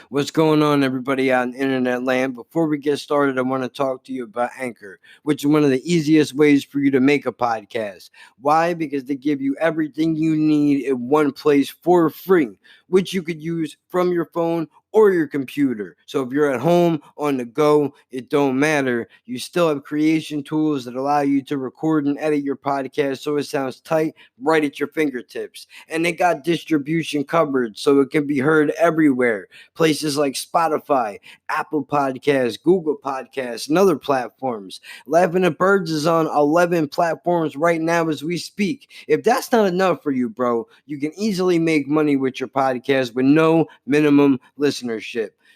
What's going on, everybody out in internet land? Before we get started, I want to talk to you about Anchor, which is one of the easiest ways for you to make a podcast. Why? Because they give you everything you need in one place for free, which you could use from your phone or your computer. So if you're at home, on the go, it don't matter. You still have creation tools that allow you to record and edit your podcast so it sounds tight right at your fingertips. And they got distribution covered so it can be heard everywhere. Places like Spotify, Apple Podcasts, Google Podcasts, and other platforms. Laughing at Birds is on 11 platforms right now as we speak. If that's not enough for you, bro, you can easily make money with your podcast with no minimum listenership.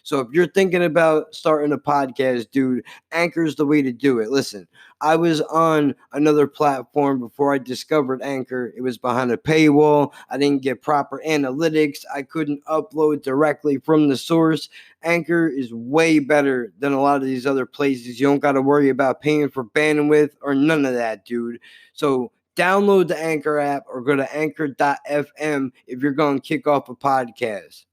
So if you're thinking about starting a podcast, dude, Anchor's the way to do it. Listen, I was on another platform before I discovered Anchor. It was behind a paywall. I didn't get proper analytics. I couldn't upload directly from the source. Anchor is way better than a lot of these other places. You don't got to worry about paying for bandwidth or none of that, dude. So download the Anchor app or go to anchor.fm if you're going to kick off a podcast.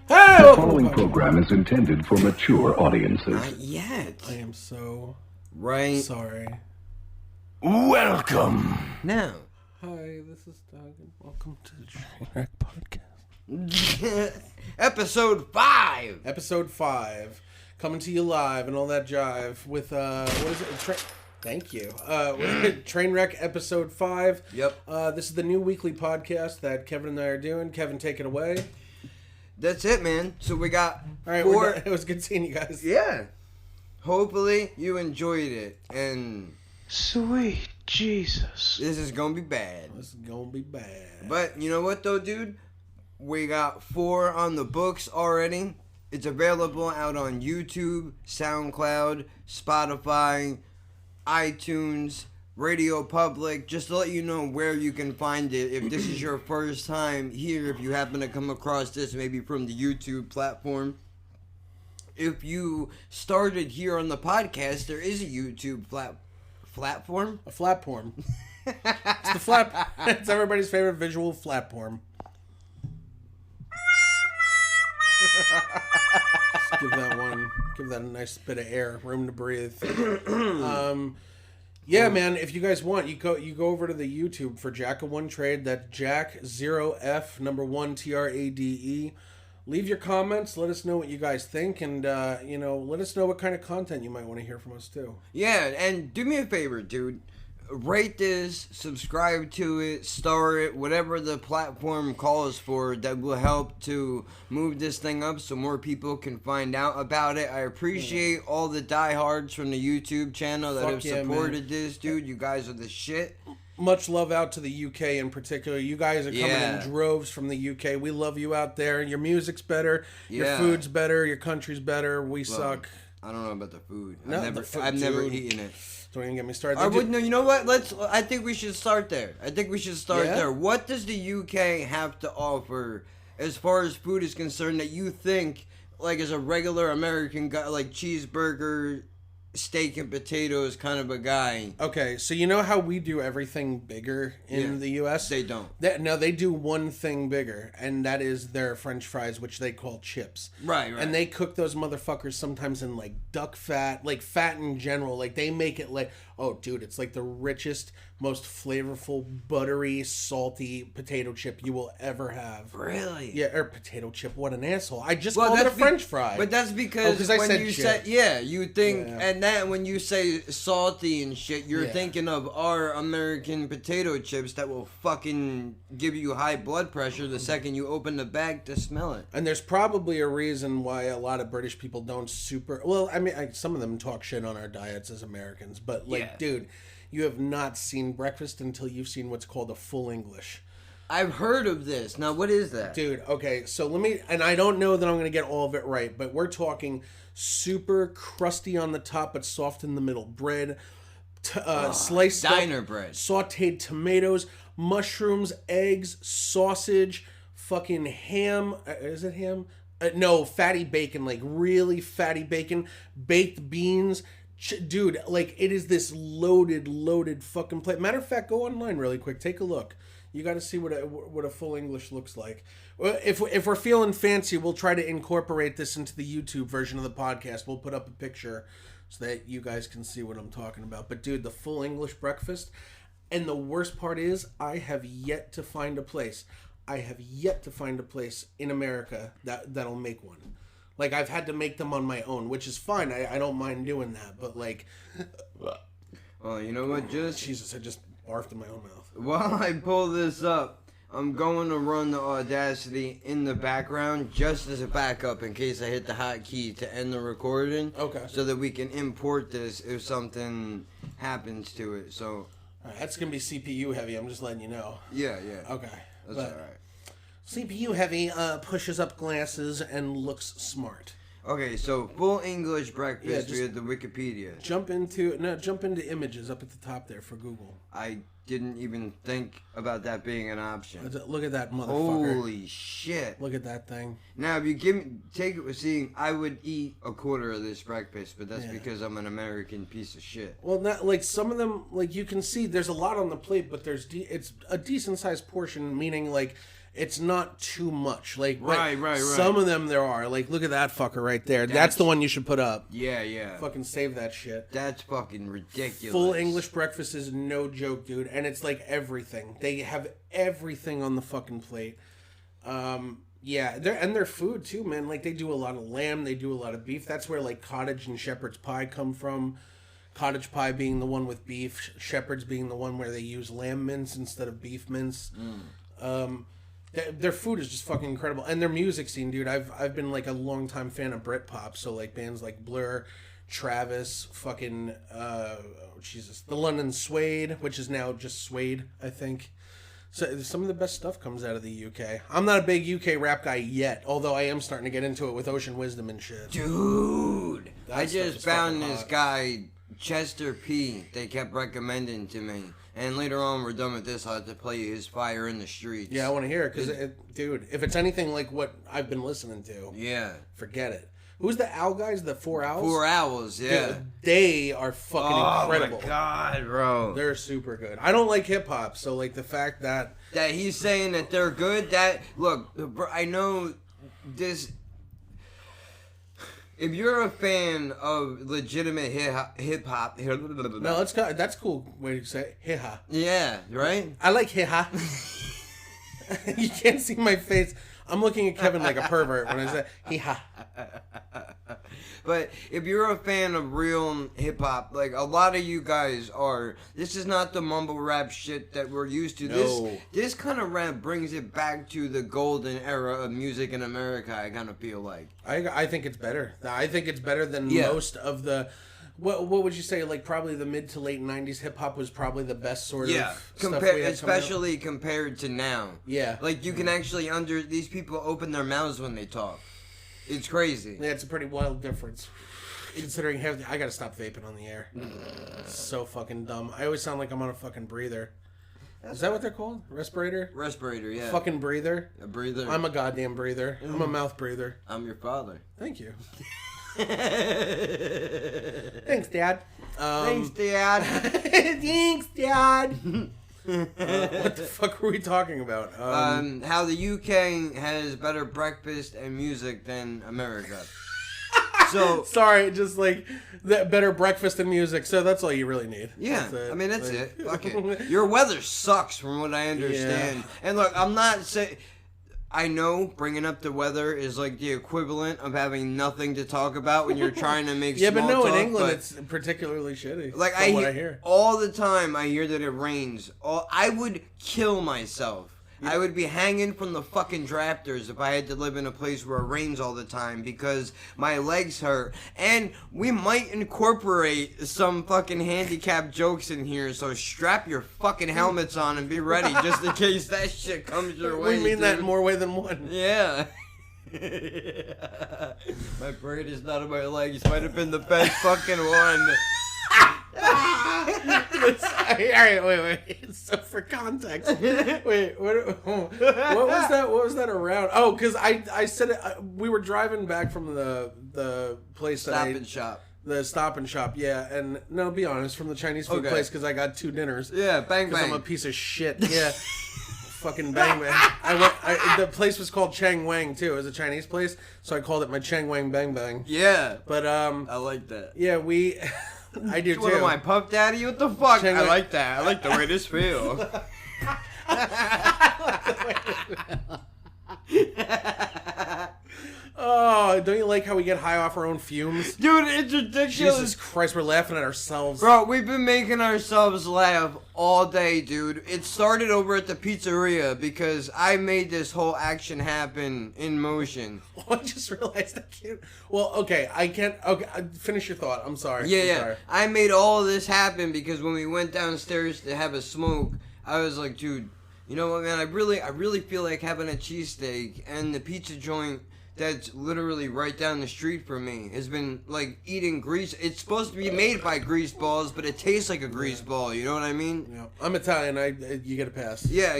The following program is intended for mature audiences. Not yet. I am so sorry. Welcome. Now. Hi, this is Doug, and welcome to the Trainwreck Podcast. Episode 5. Episode 5, coming to you live and all that jive with what is it? Thank you. Trainwreck Episode 5. Yep. This is the new weekly podcast that Kevin and I are doing. Kevin, take it away. That's it, man. So we got all right. 4. It was good seeing you guys. Yeah. Hopefully you enjoyed it, and sweet Jesus, this is gonna be bad. This is gonna be bad. But you know what, though, dude? We got 4 on the books already. It's available out on YouTube, SoundCloud, Spotify, iTunes, Radio Public. Just to let you know where you can find it if this is your first time here, if you happen to come across this maybe from the YouTube platform. If you started here on the podcast, there is a YouTube platform. A flatform. It's the flap. It's everybody's favorite visual flatform. Just give that a nice bit of air, room to breathe. Yeah, man. If you guys want, you go over to the YouTube for Jack of One Trade. That's Jack 0F number 1 TRADE. Leave your comments. Let us know what you guys think, and let us know what kind of content you might want to hear from us too. Yeah, and do me a favor, dude. Rate this, subscribe to it, star it, whatever the platform calls for. That will help to move this thing up so more people can find out about it. I appreciate all the diehards from the YouTube channel that have supported this, dude. You guys are the shit. Much love out to the UK in particular. You guys are coming in droves from the UK. We love you out there. Your music's better. Your food's better. Your country's better. We suck. I don't know about the food. No, I've never eaten it. Don't even get me started. No, you know what? I think we should start there. There. What does the UK have to offer as far as food is concerned that you think, like, as a regular American guy, like cheeseburger, steak and potatoes kind of a guy? Okay, so you know how we do everything bigger in the U.S.? They don't. No, they do one thing bigger, and that is their French fries, which they call chips. Right. And they cook those motherfuckers sometimes in, like, duck fat, like, fat in general. Like, they make it like, oh, dude, it's like the richest, most flavorful, buttery, salty potato chip you will ever have. Really? Yeah, or potato chip. What an asshole. I just called it a French fry. But that's because I when said you chip. you think, and then when you say salty and shit, you're thinking of our American potato chips that will fucking give you high blood pressure the second you open the bag to smell it. And there's probably a reason why a lot of British people don't some of them talk shit on our diets as Americans, but dude, you have not seen breakfast until you've seen what's called a full English. I've heard of this. Now, what is that? Dude, okay, so and I don't know that I'm going to get all of it right, but we're talking super crusty on the top but soft in the middle. Bread, sliced diner bread, sauteed tomatoes, mushrooms, eggs, sausage, fucking ham. Is it ham? No, fatty bacon, like really fatty bacon, baked beans, Dude, like, it is this loaded fucking plate. Matter of fact, go online really quick. Take a look. You got to see what a full English looks like. If we're feeling fancy, we'll try to incorporate this into the YouTube version of the podcast. We'll put up a picture so that you guys can see what I'm talking about. But, dude, the full English breakfast. And the worst part is, I have yet to find a place. In America that'll make one. Like, I've had to make them on my own, which is fine. I don't mind doing that. But, like... Well, you know what, Jesus, I just barfed in my own mouth. While I pull this up, I'm going to run the Audacity in the background just as a backup in case I hit the hotkey to end the recording. Okay. So that we can import this if something happens to it. So... All right, that's going to be CPU heavy. I'm just letting you know. Yeah. Okay. That's all right. CPU heavy pushes up glasses and looks smart. Okay, so full English breakfast via the Wikipedia. Jump into images up at the top there for Google. I didn't even think about that being an option. Look at that motherfucker. Holy shit. Look at that thing. Now, if you take it with seeing, I would eat a quarter of this breakfast, but that's because I'm an American piece of shit. Well, not like some of them, like you can see, there's a lot on the plate, but it's a decent sized portion, meaning like it's not too much. Like right. Some of them there are. Like, look at that fucker right there. That's the one you should put up. Yeah. Fucking save that shit. That's fucking ridiculous. Full English breakfast is no joke, dude. And it's like everything. They have everything on the fucking plate. Yeah, their food too, man. Like, they do a lot of lamb, they do a lot of beef. That's where like cottage and shepherd's pie come from. Cottage pie being the one with beef, shepherd's being the one where they use lamb mince instead of beef mince. Their food is just fucking incredible, and their music scene, dude. I've been like a longtime fan of Britpop, so like bands like Blur, Travis, fucking the London Suede, which is now just Suede, I think. So some of the best stuff comes out of the UK. I'm not a big UK rap guy yet, although I am starting to get into it with Ocean Wisdom and shit. Dude, That I stuff just is found fucking this hot. guy, Chester P. They kept recommending to me. And later on, we're done with this. I'll have to play you his Fire in the Streets. Yeah, I want to hear it, because, dude, if it's anything like what I've been listening to, Yeah. forget it. Who's the owl guys? The 4 Owls? 4 Owls, yeah. Dude, they are fucking incredible. Oh, my God, bro. They're super good. I don't like hip-hop, so, like, the fact that... That he's saying that they're good, look, I know this... If you're a fan of legitimate hip-hop... No, that's cool way to say it. Hee-ha. Yeah, right? I like hee-ha. You can't see my face. I'm looking at Kevin like a pervert when I say hee-ha. But if you're a fan of real hip-hop, like a lot of you guys are, this is not the mumble rap shit that we're used to. No. This kind of rap brings it back to the golden era of music in America, I kind of feel like. I think it's better. I think it's better than most of the... What would you say? Like, probably the mid to late 90s hip-hop was probably the best sort of stuff we had coming especially compared to now. Yeah. Like, you can actually these people open their mouths when they talk. It's crazy. Yeah, it's a pretty wild difference. Considering I gotta stop vaping on the air. It's so fucking dumb. I always sound like I'm on a fucking breather. Is that what they're called? Respirator? Respirator, yeah. Fucking breather? A breather. I'm a goddamn breather. I'm a mouth breather. I'm your father. Thank you. Thanks, Dad. Thanks, Dad. Thanks, Dad. What the fuck were we talking about? How the UK has better breakfast and music than America. So sorry, just like that better breakfast and music. So that's all you really need. Yeah, that's I mean that's it. Fuck it. Your weather sucks, from what I understand. Yeah. And look, I'm not saying. I know bringing up the weather is like the equivalent of having nothing to talk about when you're trying to make yeah, small but no, talk, in England it's particularly shitty. Like from what I hear all the time, I hear that it rains. I would kill myself. I would be hanging from the fucking drafters if I had to live in a place where it rains all the time because my legs hurt. And we might incorporate some fucking handicap jokes in here, so strap your fucking helmets on and be ready just in case that shit comes your way. We mean that in more way than one. Yeah. My brain is not on my legs. Might have been the best fucking one. Alright, wait. So for context, wait, what was that? What was that around? Oh, because I said it. We were driving back from the place Stop and Shop. The Stop and Shop, yeah. And no, be honest, from the Chinese food place, because I got 2 dinners. Yeah, bang bang. Because I'm a piece of shit. Yeah. Fucking bang bang. The place was called Chang Wang, too. It was a Chinese place, so I called it my Chang Wang Bang Bang. Yeah. But, I like that. Yeah, I do, too. What am I, Puff Daddy? What the fuck? Chang I Wang. like that. I like the way this feels. Oh, don't you like how we get high off our own fumes? Dude, it's ridiculous. Jesus Christ, we're laughing at ourselves. Bro, we've been making ourselves laugh all day, dude. It started over at the pizzeria because I made this whole action happen in motion. I just realized I can't. Well, okay, I can't. Okay, finish your thought. I'm sorry. Yeah. Sorry. I made all of this happen because when we went downstairs to have a smoke, I was like, dude, you know what, man? I really feel like having a cheesesteak, and the pizza joint that's literally right down the street from me has been like eating grease. It's supposed to be made by grease balls, but it tastes like a grease ball. You know what I mean? Yeah. I'm Italian. You get a pass. Yeah,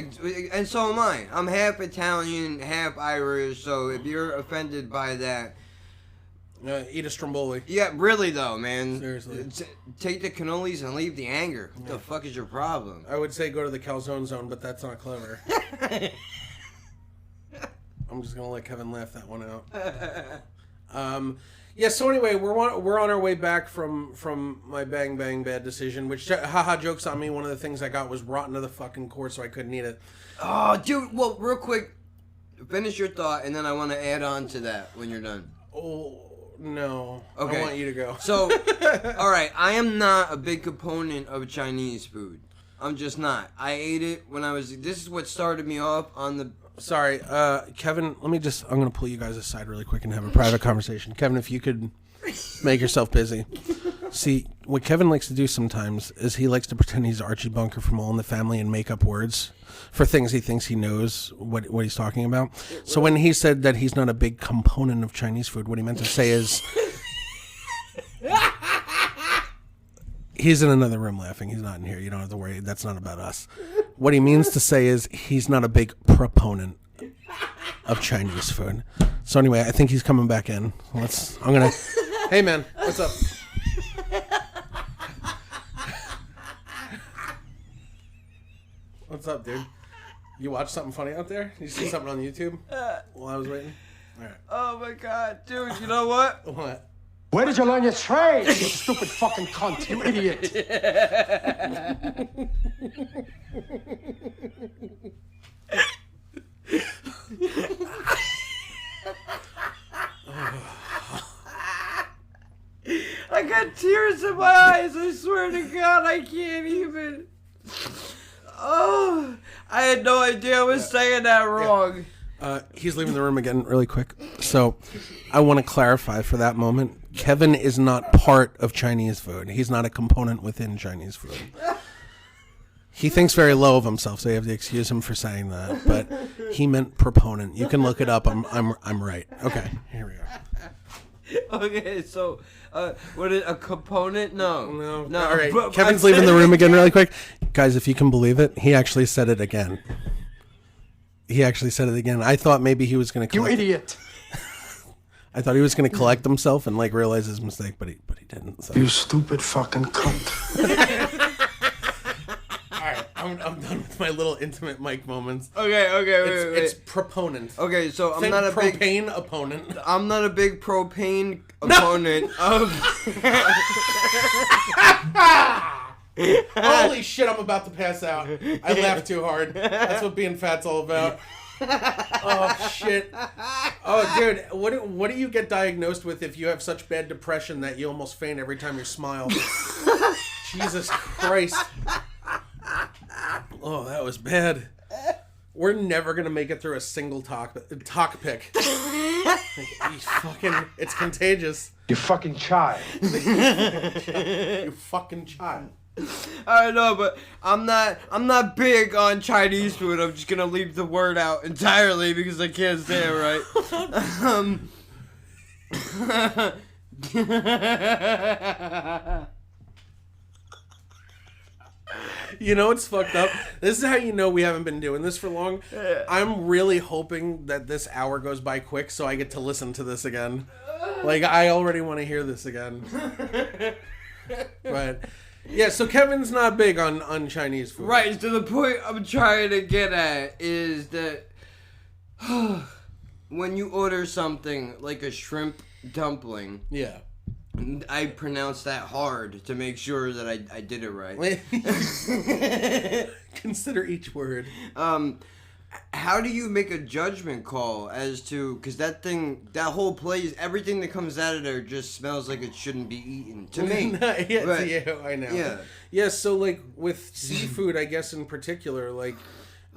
and so am I. I'm half Italian, half Irish. So if you're offended by that, eat a stromboli. yeah, really though, man. Seriously. Take the cannolis and leave the anger. What the fuck is your problem? I would say go to the calzone zone, but that's not clever. I'm just gonna let Kevin laugh that one out. Yeah. So anyway, we're on our way back from my bang bang bad decision, which haha jokes on me. One of the things I got was rotten to the fucking core, so I couldn't eat it. Oh, dude. Well, real quick, finish your thought, and then I want to add on to that when you're done. Oh no. Okay. I want you to go. So, all right. I am not a big component of Chinese food. I'm just not. I ate it when I was. This is what started me off on the. Sorry, Kevin, I'm going to pull you guys aside really quick and have a private conversation. Kevin, if you could make yourself busy. See, what Kevin likes to do sometimes is he likes to pretend he's Archie Bunker from All in the Family and make up words for things he thinks he knows what he's talking about. So when he said that he's not a big component of Chinese food, what he meant to say is... He's in another room laughing. He's not in here. You don't have to worry. That's not about us. What he means to say is he's not a big proponent of Chinese food. So anyway, I think he's coming back in. Hey man, what's up? What's up, dude? You watch something funny out there? You see something on YouTube while I was waiting? All right. Oh my god, dude! You know what? What? Where did you learn your trade, you stupid fucking cunt, you idiot? I got tears in my eyes. I swear to God, I can't even. Oh, I had no idea I was saying that wrong. He's leaving the room again really quick. So I want to clarify for that moment. Kevin is not part of Chinese food. He's not a component within Chinese food. He thinks very low of himself, so you have to excuse him for saying that. But he meant proponent. You can look it up. I'm right. Okay, here we go. Okay, so what is a component? No. All right, But Kevin's leaving the room again really quick. Guys, if you can believe it, he actually said it again. I thought maybe he was going to. You idiot! I thought he was going to collect himself and like realize his mistake, but he didn't. So. You stupid fucking cunt. All right, I'm done with my little intimate mic moments. Okay, wait. It's proponent. Okay, so I'm Think not a propane opponent. I'm not a big propane opponent of. Holy shit! I'm about to pass out. I laughed too hard. That's what being fat's all about. Oh shit! Oh dude, what do you get diagnosed with if you have such bad depression that you almost faint every time you smile? Jesus Christ! Oh, that was bad. We're never gonna make it through a single talk pick. It's contagious. You fucking child. You fucking child. I know, but I'm not big on Chinese food. I'm just gonna leave the word out entirely because I can't say it right. You know what's fucked up? This is how you know we haven't been doing this for long. I'm really hoping that this hour goes by quick so I get to listen to this again. Like, I already want to hear this again. But, yeah, so Kevin's not big on Chinese food. Right, so the point I'm trying to get at is that when you order something like a shrimp dumpling, Yeah. I pronounce that hard to make sure that I did it right. Consider each word. How do you make a judgment call as to, because that whole place, everything that comes out of there just smells like it shouldn't be eaten to me. Yeah, But- yeah, I know. Yeah. Yeah, so like with seafood, I guess in particular, like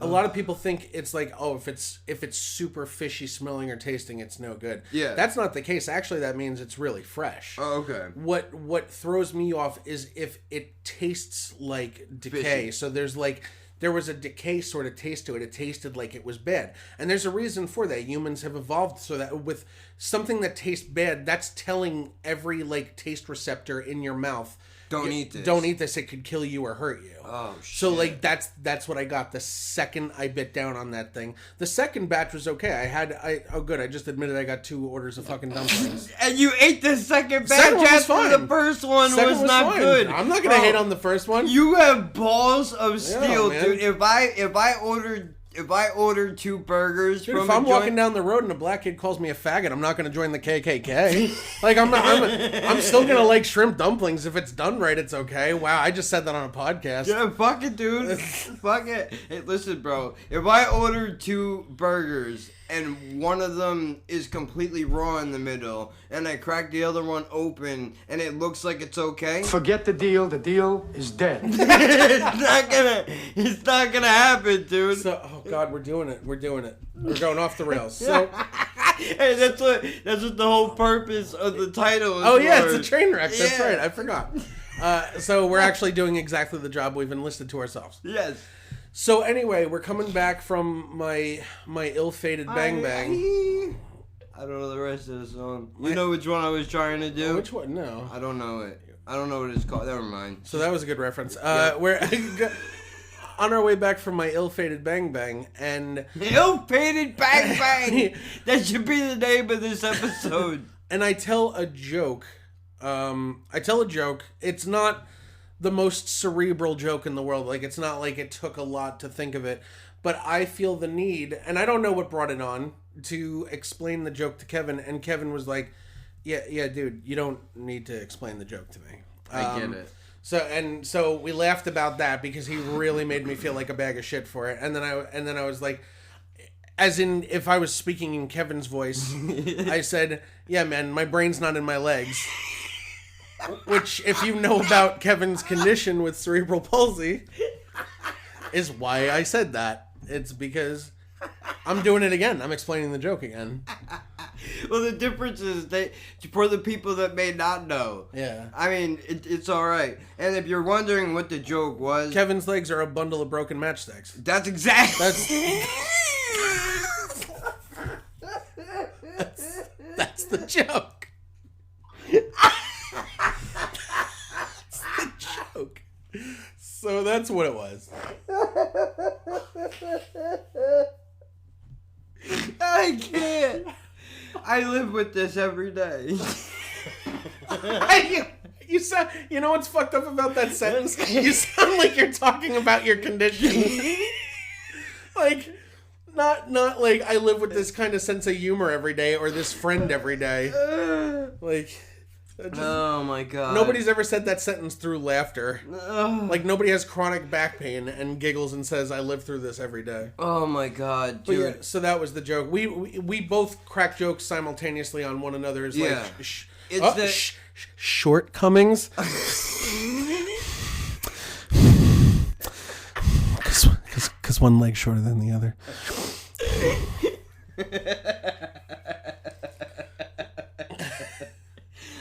a lot of people think it's like, oh, if it's super fishy smelling or tasting, it's no good. Yeah. That's not the case. Actually, that means it's really fresh. Oh, okay. What throws me off is if it tastes like decay. Fishy. So there was a decay sort of taste to it. It tasted like it was bad. And there's a reason for that. Humans have evolved so that with something that tastes bad, that's telling every like taste receptor in your mouth, Don't eat this. Don't eat this. It could kill you or hurt you. Oh, shit. So like that's what I got the second I bit down on that thing. The second batch was okay. I just admitted I got 2 orders of fucking dumplings. And you ate the second batch Second one was after fine. the first one Second was not fine. good. I'm not gonna Bro, hate on the first one. You have balls of steel, man. dude. If I ordered 2 burgers Dude, from if a I'm joint, walking down the road and a black kid calls me a faggot, I'm not going to join the KKK. Like I'm still going to like shrimp dumplings if it's done right. It's okay. Wow, I just said that on a podcast. yeah, fuck it, dude. Fuck it. Hey, listen, bro. If I ordered 2 burgers and one of them is completely raw in the middle, and I crack the other one open, and it looks like it's okay, Forget the deal. The deal is dead. it's not gonna happen, dude. So, oh god, we're doing it. We're going off the rails. So, Hey, that's what the whole purpose of the title is. oh yeah, for. it's a train wreck. That's Yeah. right. I forgot. So we're actually doing exactly the job we've enlisted to ourselves. Yes. So anyway, we're coming back from my ill-fated bang bang. I don't know the rest of the song. You know which one I was trying to do? Which one? No. I don't know it. I don't know what it's called. Never mind. So that was a good reference. We're on our way back from my ill-fated bang bang, and Ill-fated bang bang. That should be the name of this episode. and I tell a joke. It's not the most cerebral joke in the world. Like, it's not like it took a lot to think of it. But I feel the need, and I don't know what brought it on, to explain the joke to Kevin. And Kevin was like, yeah, dude, you don't need to explain the joke to me. I get it. So we laughed about that because he really made me feel like a bag of shit for it. And then I was like, as in if I was speaking in Kevin's voice, I said, yeah, man, my brain's not in my legs. Which, if you know about Kevin's condition with cerebral palsy, is why I said that. It's because I'm doing it again. I'm explaining the joke again. Well, the difference is for the people that may not know. Yeah. I mean, it's all right. And if you're wondering what the joke was, Kevin's legs are a bundle of broken matchsticks. that's exactly. That's the joke. That's the joke. So that's what it was. I can't. I live with this every day. You sound. You know what's fucked up about that sentence? You sound like you're talking about your condition. Like, not like I live with this kind of sense of humor every day or this friend every day. Like, Oh my god. nobody's ever said that sentence through laughter. Like, nobody has chronic back pain and giggles and says, I live through this every day. Oh my god, But dude. yeah, so that was the joke. We both crack jokes simultaneously on one another's Yeah. like It's shortcomings. Because one leg's shorter than the other.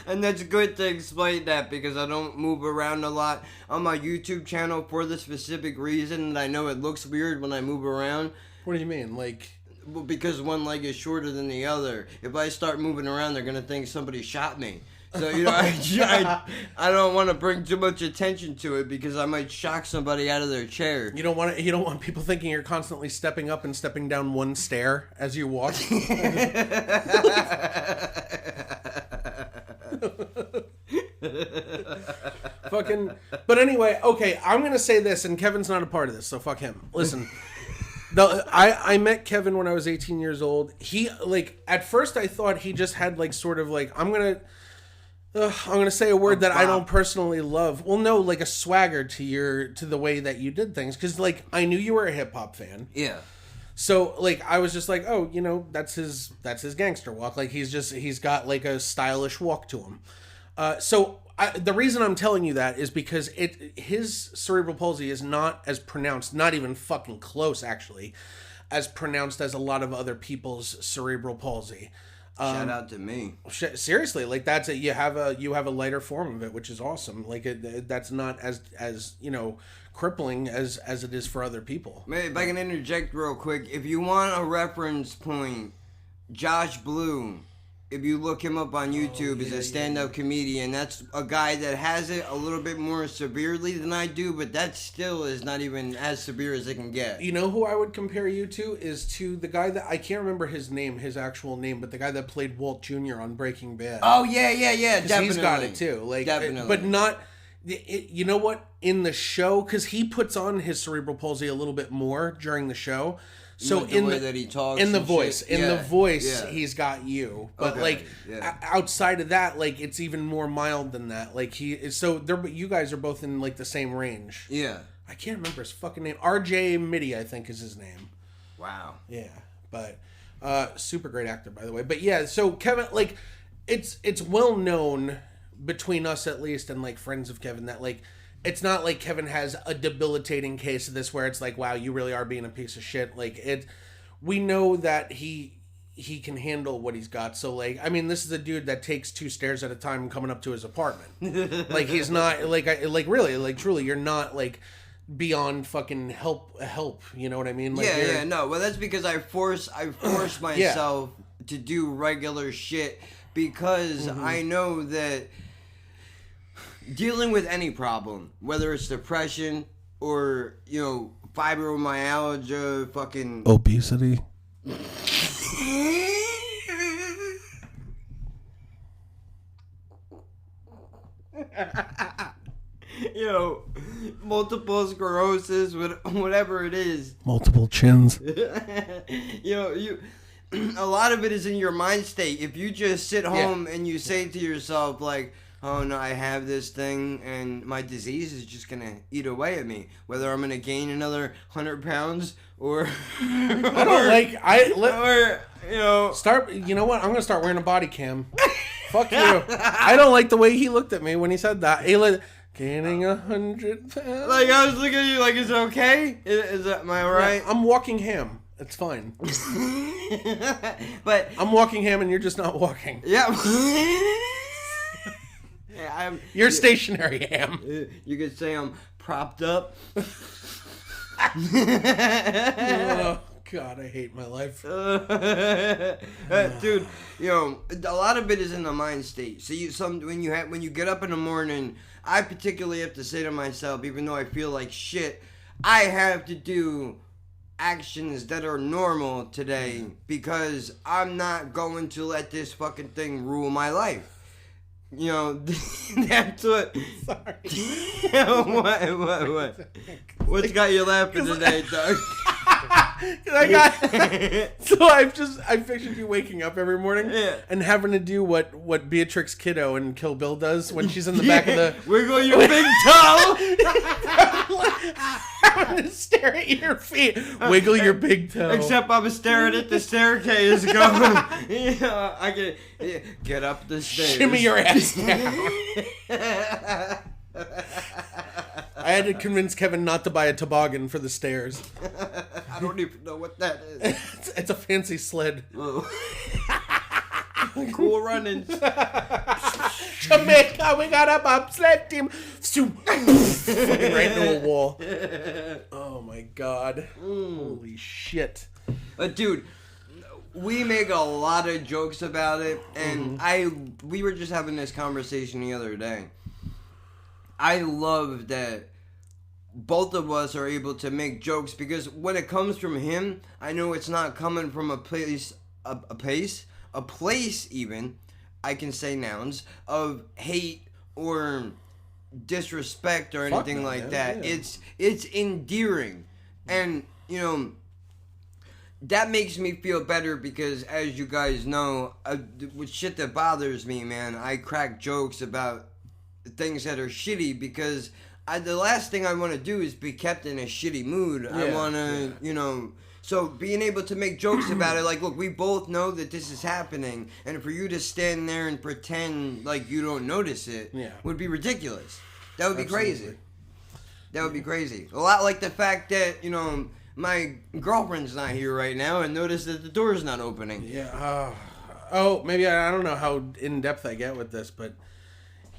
And that's good to explain that because I don't move around a lot on my YouTube channel for the specific reason that I know it looks weird when I move around. What do you mean? Like, Well, because one leg is shorter than the other. If I start moving around, they're gonna think somebody shot me. So I don't want to bring too much attention to it because I might shock somebody out of their chair. you don't want people thinking you're constantly stepping up and stepping down one stair as you walk. Fucking. But anyway, okay, I'm gonna say this, and Kevin's not a part of this, so fuck him. Listen. I met Kevin when I was 18 years old. He, like, at first I thought he just had, like, sort of, like, I'm gonna say a word that I don't personally love. Well, no, like a swagger to the way that you did things. Because, like, I knew you were a hip-hop fan. Yeah. So, like, I was just like, oh, you know, that's his gangster walk. Like, he's got, like, a stylish walk to him. The reason I'm telling you that is because his cerebral palsy is not as pronounced, not even fucking close, actually, as pronounced as a lot of other people's cerebral palsy. Shout out to me. Seriously, like that's you have a lighter form of it, which is awesome. Like that's not as you know crippling as it is for other people. Maybe if I can interject real quick, if you want a reference point, Josh Blue. If you look him up on YouTube, is a stand-up comedian. That's a guy that has it a little bit more severely than I do, but that still is not even as severe as it can get. You know who I would compare you to is to the guy that I can't remember his actual name, but the guy that played Walt Jr. on Breaking Bad. Oh yeah, definitely. He's got it too, like definitely, but not. You know what? In the show, because he puts on his cerebral palsy a little bit more during the show. So in the way that he talks, in the voice, shit. He's got you. But outside of that, like it's even more mild than that. Like you guys are both in like the same range. Yeah, I can't remember his fucking name. R.J. Mitty, I think, is his name. Wow. Yeah, but super great actor, by the way. But yeah, so Kevin, like, it's well known between us at least, and like friends of Kevin that like. It's not like Kevin has a debilitating case of this where it's like, wow, you really are being a piece of shit. Like we know that he can handle what he's got. So like, I mean, this is a dude that takes 2 stairs at a time coming up to his apartment. Like he's not like really, like truly, you're not like beyond fucking help. You know what I mean? Like, no. Well, that's because I force myself to do regular shit because I know that. Dealing with any problem, whether it's depression or, you know, fibromyalgia, fucking... obesity. You know, multiple sclerosis, whatever it is. Multiple chins. You know, a lot of it is in your mind state. If you just sit home and you say to yourself, like... oh no, I have this thing and my disease is just gonna eat away at me. Whether I'm gonna gain another 100 pounds or you know what? I'm gonna start wearing a body cam. Fuck you. I don't like the way he looked at me when he said that. He like gaining 100 pounds. Like I was looking at you like, is it okay? Am I right? Yeah, I'm walking ham. It's fine. But I'm walking ham and you're just not walking. Yeah. You're stationary, ham. You could say I'm propped up. Oh God, I hate my life. Dude, you know, a lot of it is in the mind state. So when you get up in the morning, I particularly have to say to myself, even though I feel like shit, I have to do actions that are normal today because I'm not going to let this fucking thing rule my life. You know, that's what... Sorry. What? What's got you laughing today, Doug? I pictured you waking up every morning and having to do what Beatrix Kiddo in Kill Bill does when she's in the back of the... Wiggle your big toe! Having to stare at your feet. Wiggle your big toe. Except I'm staring at the staircase going, I can get up the stairs. Shimmy your ass down. I had to convince Kevin not to buy a toboggan for the stairs. I don't even know what that is. It's a fancy sled. Oh. Cool running. Jamaica, we got a bobsled team. Fucking right into a wall. Oh my God. Holy shit. Dude, we make a lot of jokes about it, and we were just having this conversation the other day. I love that both of us are able to make jokes because when it comes from him, I know it's not coming from a place even, I can say nouns, of hate or disrespect or anything no, like man. that. Yeah. It's endearing, and that makes me feel better because, as you guys know, with shit that bothers me, man, I crack jokes about things that are shitty because the last thing I want to do is be kept in a shitty mood. I want to, so being able to make jokes about it, like, look, we both know that this is happening, and for you to stand there and pretend like you don't notice it would be ridiculous. That would be crazy. That would be crazy. A lot like the fact that, my girlfriend's not here right now and notice that the door's not opening. Yeah. Maybe I don't know how in depth I get with this, but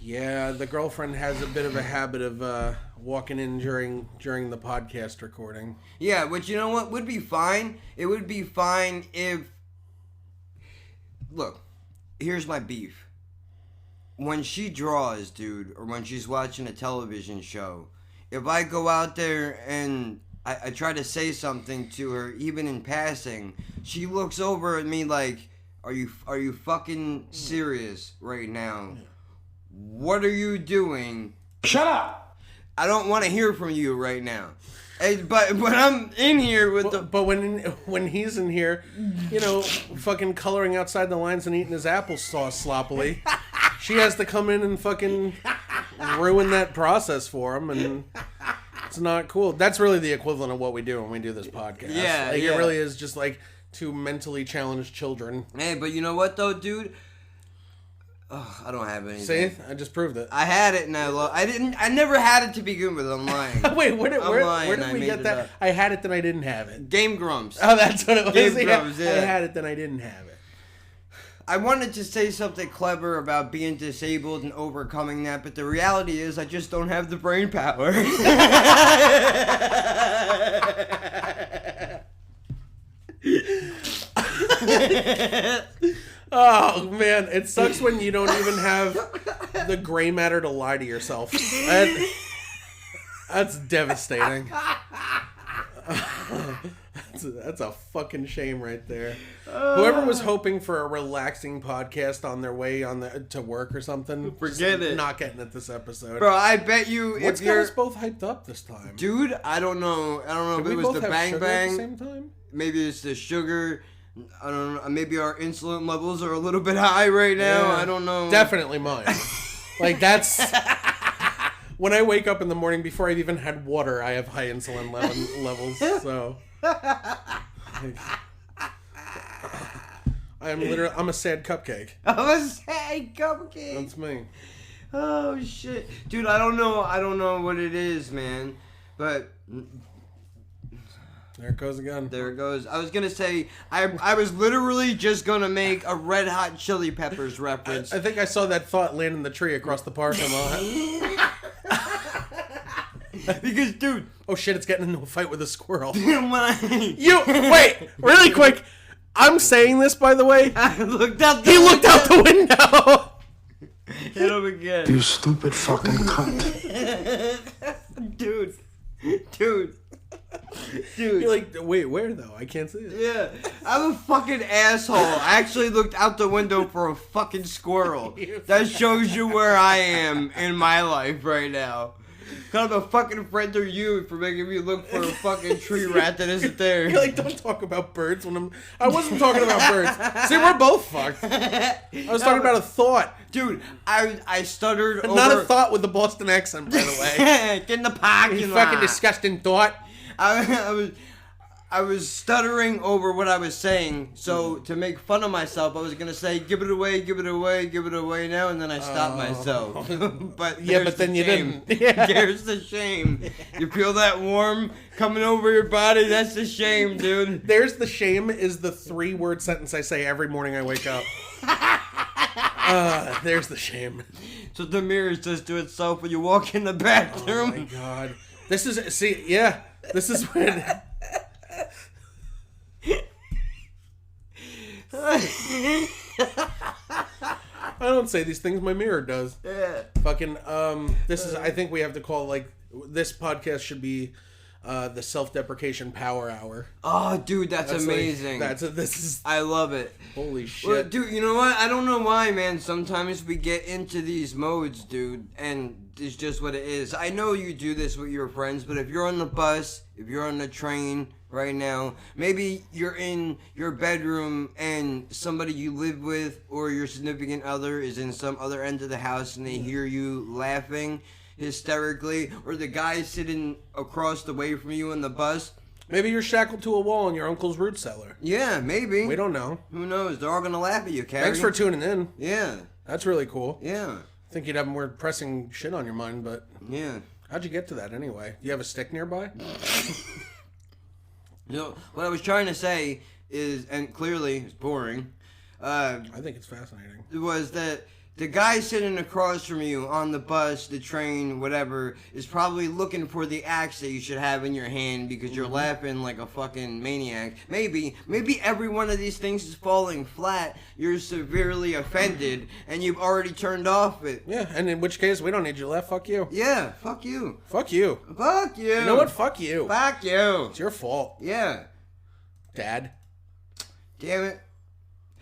yeah, the girlfriend has a bit of a habit of walking in during the podcast recording. Yeah, which you know what would be fine. It would be fine if. Look, here's my beef. When she draws, dude, or when she's watching a television show, if I go out there and I try to say something to her, even in passing, she looks over at me like, are you fucking serious right now? What are you doing? Shut up! I don't want to hear from you right now. But when I'm in here with But when he's in here, fucking coloring outside the lines and eating his applesauce sloppily, she has to come in and fucking ruin that process for him, and it's not cool. That's really the equivalent of what we do when we do this podcast. Yeah, It really is just like two mentally challenged children. Hey, but you know what though, dude? I don't have anything. See, I just proved it. I had it and I never had it to begin with. I'm lying. Wait, where did we get that? I had it, then I didn't have it. Game Grumps. Oh, that's what it was. Game Grumps, yeah. I had it, then I didn't have it. I wanted to say something clever about being disabled and overcoming that, but the reality is I just don't have the brain power. Oh, man. It sucks when you don't even have the gray matter to lie to yourself. That's devastating. That's a fucking shame right there. Whoever was hoping for a relaxing podcast on their way to work or something, forget it. Not getting it this episode. Bro, I bet you What's if got you're us both hyped up this time? Dude, I don't know. If it was the Bang at Bang. the same time? Maybe it's the sugar. I don't know. Maybe our insulin levels are a little bit high right now. Yeah. I don't know. Definitely mine. Like, that's... When I wake up in the morning, before I've even had water, I have high insulin levels, so... I'm a sad cupcake. I'm a sad cupcake. That's me. Oh, shit. Dude, I don't know what it is, man. But... There it goes again. There it goes. I was gonna say I was literally just gonna make a Red Hot Chili Peppers reference. I think I saw that thought land in the tree across the parking lot. Because, dude, oh shit! It's getting into a fight with a squirrel. Wait, really quick. I'm saying this, by the way. I looked out. He looked out the window. Hit him again. You stupid fucking cunt. Dude. You're like, wait, where though? I can't see it. Yeah, I'm a fucking asshole. I actually looked out the window for a fucking squirrel. That shows you where I am in my life right now. Kind of a fucking friend of you for making me look for a fucking tree rat that isn't there. You're like, don't talk about birds when I wasn't talking about birds. See, we're both fucked. I was talking about a thought. Dude, I stuttered over... Not a thought with the Boston accent, by the way. Get in the parking You lot. fucking disgusting thought. I was stuttering over what I was saying, so to make fun of myself, I was gonna say, give it away now, and then I stopped myself. But yeah, but then you didn't. Yeah. There's the shame. You feel that warm coming over your body? That's the shame, dude. There's the shame is the 3-word sentence I say every morning I wake up. There's the shame. So the mirror says to itself when you walk in the bathroom. Oh my god. This is when... I don't say these things, my mirror does. Yeah. Fucking, this is, I think we have to call, like, this podcast should be the self-deprecation power hour. Oh, dude, that's amazing. Like, this is... I love it. Holy shit. Well, dude, you know what? I don't know why, man. Sometimes we get into these modes, dude, and is just what it is. I know you do this with your friends, but if you're on the bus, if you're on the train right now, maybe you're in your bedroom and somebody you live with or your significant other is in some other end of the house and they hear you laughing hysterically, or the guy sitting across the way from you on the bus. Maybe you're shackled to a wall in your uncle's root cellar. Yeah, maybe. We don't know. Who knows? They're all gonna laugh at you, Carrie. Thanks for tuning in. Yeah. That's really cool. Yeah. I think you'd have more pressing shit on your mind, but Yeah. how'd you get to that anyway? Do you have a stick nearby? What I was trying to say is, and clearly it's boring, I think it's fascinating. was that the guy sitting across from you on the bus, the train, whatever, is probably looking for the axe that you should have in your hand because you're laughing like a fucking maniac. Maybe every one of these things is falling flat. You're severely offended, and you've already turned off it. Yeah, and in which case, we don't need you to laugh. Fuck you. Yeah, fuck you. Fuck you. Fuck you. You know what? Fuck you. Fuck you. It's your fault, Yeah. Dad. Damn it.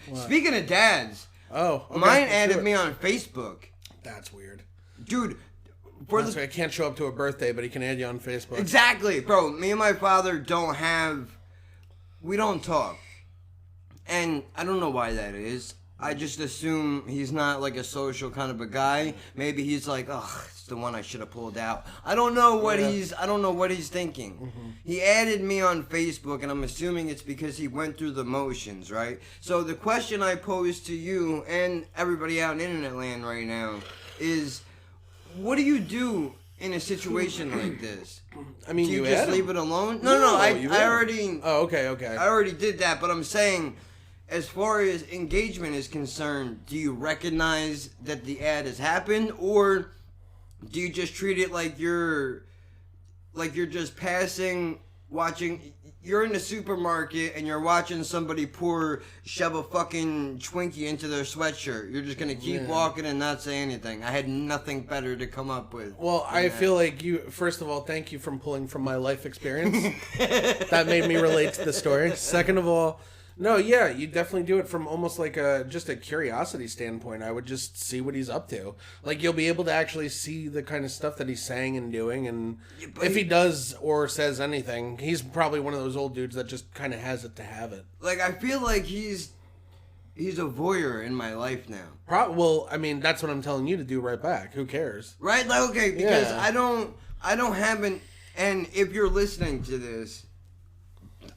What? Speaking of dads, Oh, okay. mine added me on Facebook. That's weird. Dude, That's why I can't show up to a birthday, but he can add you on Facebook. Exactly, bro. Me and my father we don't talk. And I don't know why that is. I just assume he's not like a social kind of a guy. Maybe he's like, oh, it's the one I should have pulled out. I don't know what he's thinking. Mm-hmm. He added me on Facebook, and I'm assuming it's because he went through the motions, right? So the question I pose to you and everybody out in internet land right now is, what do you do in a situation like this? I mean, do you you just leave it alone? No, I already... Oh, okay. I already did that, but I'm saying, as far as engagement is concerned, do you recognize that the ad has happened, or do you just treat it like you're just watching? You're in the supermarket and you're watching somebody shove a fucking Twinkie into their sweatshirt. You're just gonna keep walking and not say anything. I had nothing better to come up with. Well, I feel like you. First of all, thank you for pulling from my life experience. That made me relate to the story. Second of all, no, yeah, you definitely do it from almost like just a curiosity standpoint. I would just see what he's up to. Like, you'll be able to actually see the kind of stuff that he's saying and doing, and if he does or says anything, he's probably one of those old dudes that just kind of has it to have it. Like, I feel like he's a voyeur in my life now. Well, I mean, that's what I'm telling you to do right back. Who cares? Right? Like, okay, because I don't have and if you're listening to this,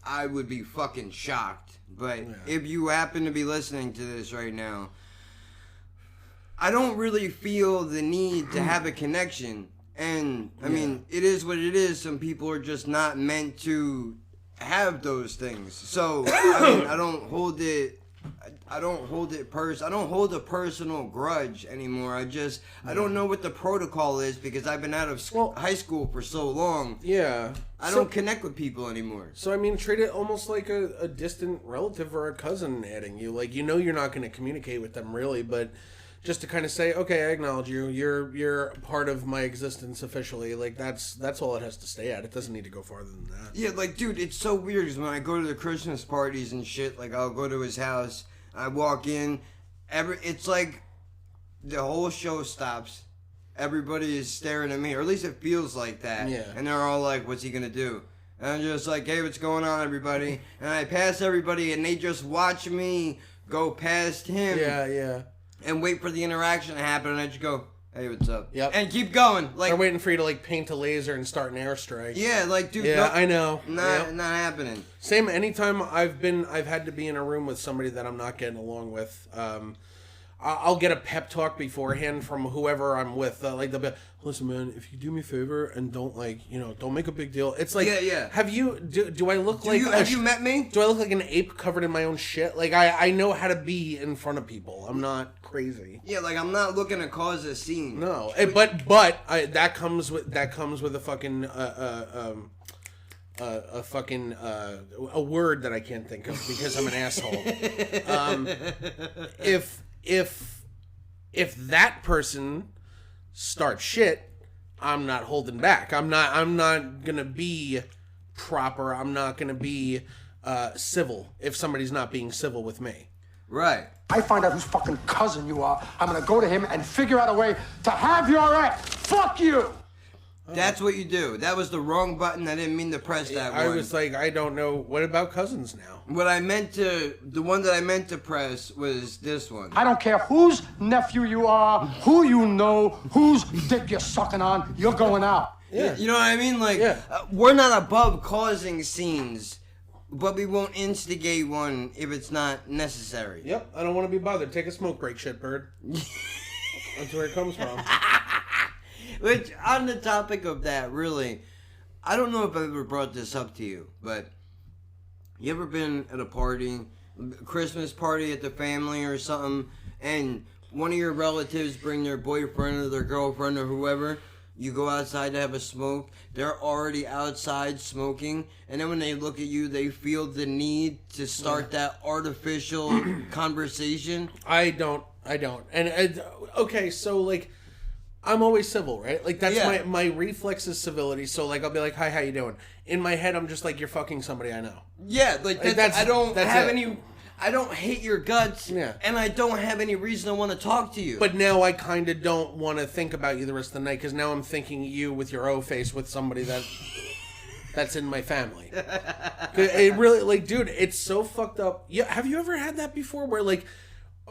I would be fucking shocked. But if you happen to be listening to this right now, I don't really feel the need to have a connection. And, I mean, it is what it is. Some people are just not meant to have those things. So, I mean, I don't hold a personal grudge anymore. I don't know what the protocol is because I've been out of high school for so long. Yeah. I don't connect with people anymore. So, I mean, treat it almost like a distant relative or a cousin adding you. Like, you know you're not going to communicate with them really, but just to kind of say, okay, I acknowledge you. You're part of my existence officially. Like, that's all it has to stay at. It doesn't need to go farther than that. Yeah, like, dude, it's so weird because when I go to the Christmas parties and shit, like, I'll go to his house, I walk in, it's like the whole show stops. Everybody is staring at me, or at least it feels like that. Yeah. And they're all like, what's he gonna do? And I'm just like, hey, what's going on, everybody? And I pass everybody, and they just watch me go past him. Yeah. And wait for the interaction to happen, and I just go, hey, what's up? Yep. And keep going. Like, they're waiting for you to, like, paint a laser and start an airstrike. Yeah, like, dude. Yeah, I know. Not happening. Same. Anytime I've had to be in a room with somebody that I'm not getting along with. I'll get a pep talk beforehand from whoever I'm with. Like, they'll be, listen, man, if you do me a favor and don't don't make a big deal. It's like, yeah. Have you? Do I look like? Have you met me? Do I look like an ape covered in my own shit? Like, I know how to be in front of people. I'm not crazy. Yeah, like, I'm not looking to cause a scene. No, but that comes with a fucking a word that I can't think of because I'm an asshole. If that person starts shit, I'm not holding back. I'm not gonna be proper. I'm not gonna be civil if somebody's not being civil with me. Right. I find out whose fucking cousin you are, I'm gonna go to him and figure out a way to have your ass. Fuck you! That's what you do. That was the wrong button. I didn't mean to press that one. I was like, I don't know. What about cousins now? The one that I meant to press was this one. I don't care whose nephew you are, who you know, whose dick you're sucking on, you're going out. Yeah. You know what I mean? Like, Yeah. We're not above causing scenes, but we won't instigate one if it's not necessary. Yep, I don't want to be bothered. Take a smoke break, shitbird. That's where it comes from. Which, on the topic of that, really, I don't know if I've ever brought this up to you, but you ever been at a party, Christmas party at the family or something, and one of your relatives bring their boyfriend or their girlfriend or whoever, you go outside to have a smoke, they're already outside smoking, and then when they look at you, they feel the need to start that artificial conversation? I don't. And okay, so like, I'm always civil, right? Like, that's my reflex is civility. So like, I'll be like, "Hi, how you doing?" In my head, I'm just like, "You're fucking somebody I know." Yeah, like that's I don't have it. any. I don't hate your guts, and I don't have any reason to want to talk to you. But now I kind of don't want to think about you the rest of the night, because now I'm thinking you with your O face with somebody that's in my family. It really, like, dude, it's so fucked up. Yeah, have you ever had that before? Where like,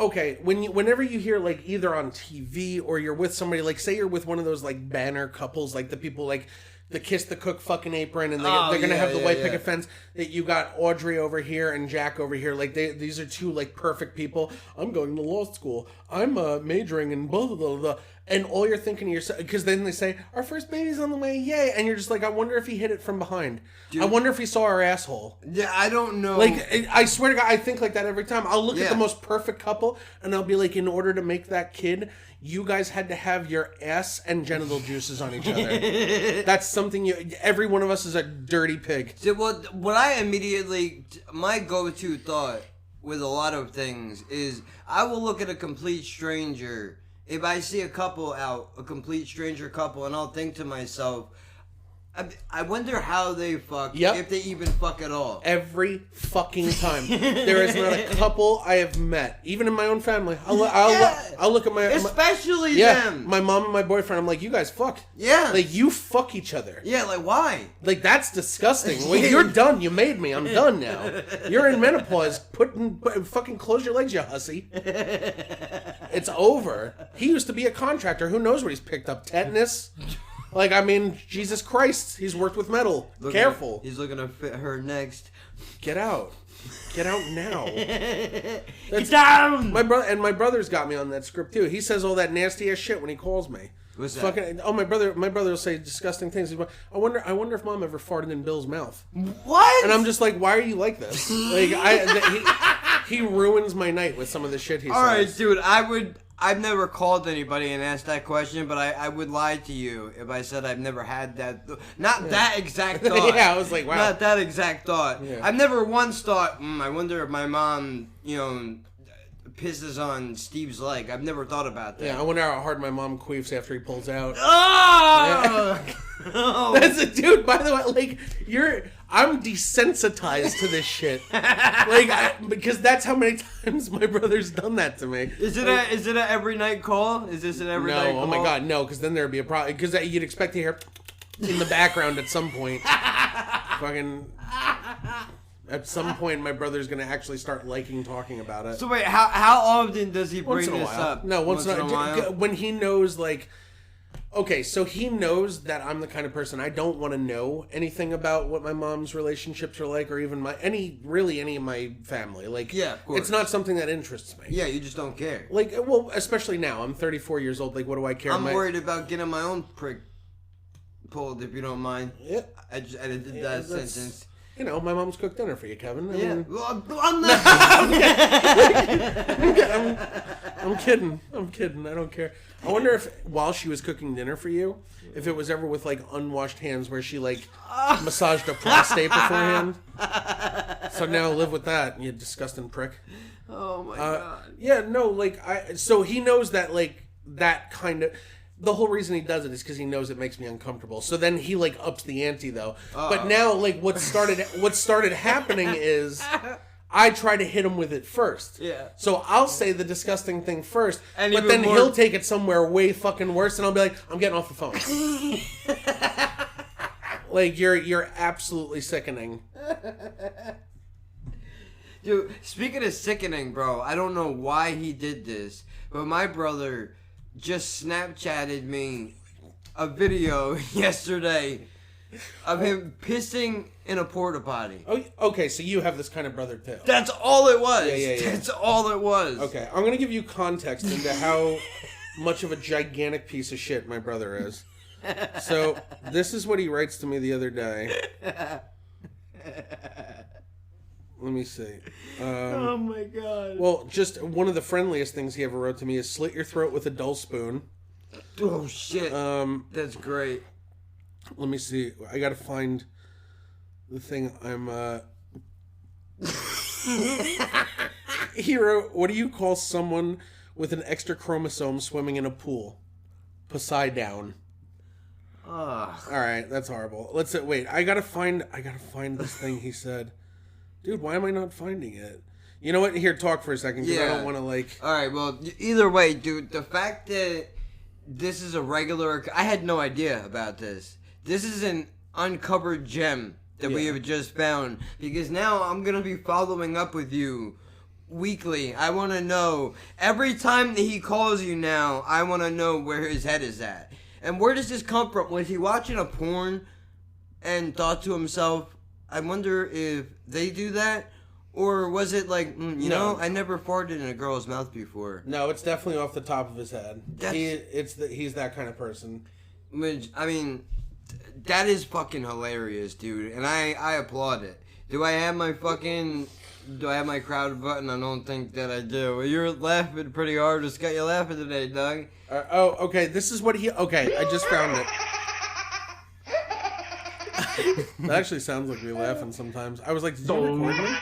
okay, whenever you hear like either on TV or you're with somebody, like say you're with one of those like banner couples, like the people like the Kiss the Cook fucking apron, and they're gonna have the white picket fence. That you got Audrey over here and Jack over here. Like these are two like perfect people. I'm going to law school. I'm majoring in blah blah blah blah. And all you're thinking to yourself, because then they say our first baby's on the way, yay! And you're just like, I wonder if he hit it from behind. Dude, I wonder if he saw our asshole. Yeah, I don't know. Like, I swear to God, I think like that every time. I'll look at the most perfect couple, and I'll be like, in order to make that kid, you guys had to have your ass and genital juices on each other. That's something every one of us is a dirty pig. So what I immediately, my go-to thought with a lot of things is I will look at a complete stranger. If I see a couple out, a complete stranger couple, and I'll think to myself, I wonder how they fuck, if they even fuck at all. Every fucking time. There is not a couple I have met, even in my own family. I'll look at my... Especially them. My mom and my boyfriend, I'm like, you guys fuck. Yeah. Like, you fuck each other. Yeah, like, why? Like, that's disgusting. Well, you're done. You made me. I'm done now. You're in menopause. Fucking close your legs, you hussy. It's over. He used to be a contractor. Who knows what he's picked up? Tetanus? Like, I mean, Jesus Christ, he's worked with metal. Careful. He's looking to fit her next. Get out. Get out now. Get down! My brother's got me on that script, too. He says all that nasty ass shit when he calls me. What's that? Fucking, my brother will say disgusting things. He's like, I wonder if Mom ever farted in Bill's mouth. What? And I'm just like, why are you like this? Like, he ruins my night with some of the shit he says. All right, dude, I've never called anybody and asked that question, but I would lie to you if I said I've never had that. Not that exact thought. Yeah, I was like, wow. Not that exact thought. Yeah. I've never once thought, I wonder if my mom, pisses on Steve's leg. I've never thought about that. Yeah, I wonder how hard my mom queefs after he pulls out. Oh! Yeah. Oh. That's a dude, by the way, like, I'm desensitized to this shit. Like, because that's how many times my brother's done that to me. Is it a every night call? Is this an every night call? No, oh my God, no, because then there'd be a problem. Because you'd expect to hear in the background at some point. Fucking... At some point, my brother's going to actually start liking talking about it. So wait, how often does he bring this up? No, once in a while. When he knows, like... Okay, so he knows that I'm the kind of person I don't want to know anything about what my mom's relationships are like, or even any of my family. Like, yeah, of course. It's not something that interests me. Yeah, you just don't care. Like, well, especially now. I'm 34 years old. Like, what do I care? I'm worried about getting my own prick pulled, if you don't mind. Yeah. I just edited that sentence. You know, my mom's cooked dinner for you, Kevin. I yeah. mean, Well, I'm not. I'm kidding. I don't care. I wonder if, while she was cooking dinner for you, if it was ever with, like, unwashed hands where she, like, massaged a prostate beforehand. So now live with that, you disgusting prick. Oh, my God. Yeah, no, like, so he knows that, like, that kind of... The whole reason he does it is because he knows it makes me uncomfortable. So then he, like, ups the ante, though. But now, like, what started happening is I try to hit him with it first. Yeah. So I'll say the disgusting thing first, And but even then more- he'll take it somewhere way fucking worse, and I'll be like, I'm getting off the phone. Like, you're absolutely sickening. Dude, speaking of sickening, bro, I don't know why he did this, but my brother just Snapchatted me a video yesterday of him pissing in a porta potty. Oh, okay, so you have this kind of brother too. That's all it was. Yeah. That's all it was. Okay, I'm gonna give you context into how much of a gigantic piece of shit my brother is. So, this is what he writes to me the other day. Let me see. Oh my god. Well, just one of the friendliest things he ever wrote to me is slit your throat with a dull spoon. Oh shit. That's great. Let me see. I gotta find the thing I'm, He wrote, what do you call someone with an extra chromosome swimming in a pool? Poseidon. Ugh. Alright, that's horrible. Let's wait, I gotta find this thing he said. Dude, why am I not finding it? You know what? Here, talk for a second, because I don't want to, like... Alright, well, either way, dude, the fact that this is a regular... I had no idea about this. This is an uncovered gem that we have just found. Because now I'm going to be following up with you weekly. I want to know. Every time that he calls you now, I want to know where his head is at. And where does this come from? Was he watching a porn and thought to himself, I wonder if they do that? Or was it like, you know, I never farted in a girl's mouth before. No, it's definitely off the top of his head. He's that kind of person. Which, I mean, that is fucking hilarious, dude. And I applaud it. Do I have my crowd button? I don't think that I do. Well, you're laughing pretty hard. It's got you laughing today, Doug. Okay, this is what okay, I just found it. That actually sounds like me laughing sometimes. I was like, did you record me?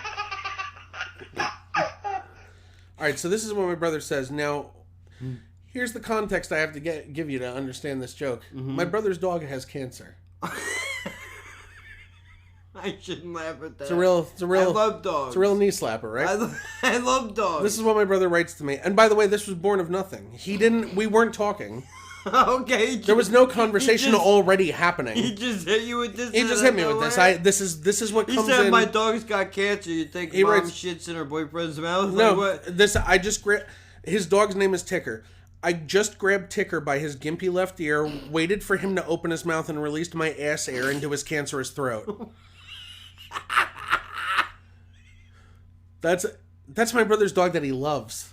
Alright, so this is what my brother says. Now, here's the context I have to give you to understand this joke. Mm-hmm. My brother's dog has cancer. I shouldn't laugh at that. It's a real. I love dogs. It's a real knee slapper, right? I love dogs. This is what my brother writes to me. And by the way, this was born of nothing. We weren't talking. Okay. There was no conversation already happening. He just hit you with this. He just hit me with this. This is what comes in. He said my dog's got cancer. You think mom shits in her boyfriend's mouth? No, like what? I just grabbed. His dog's name is Ticker. I just grabbed Ticker by his gimpy left ear, waited for him to open his mouth, and released my ass air into his cancerous throat. That's my brother's dog that he loves.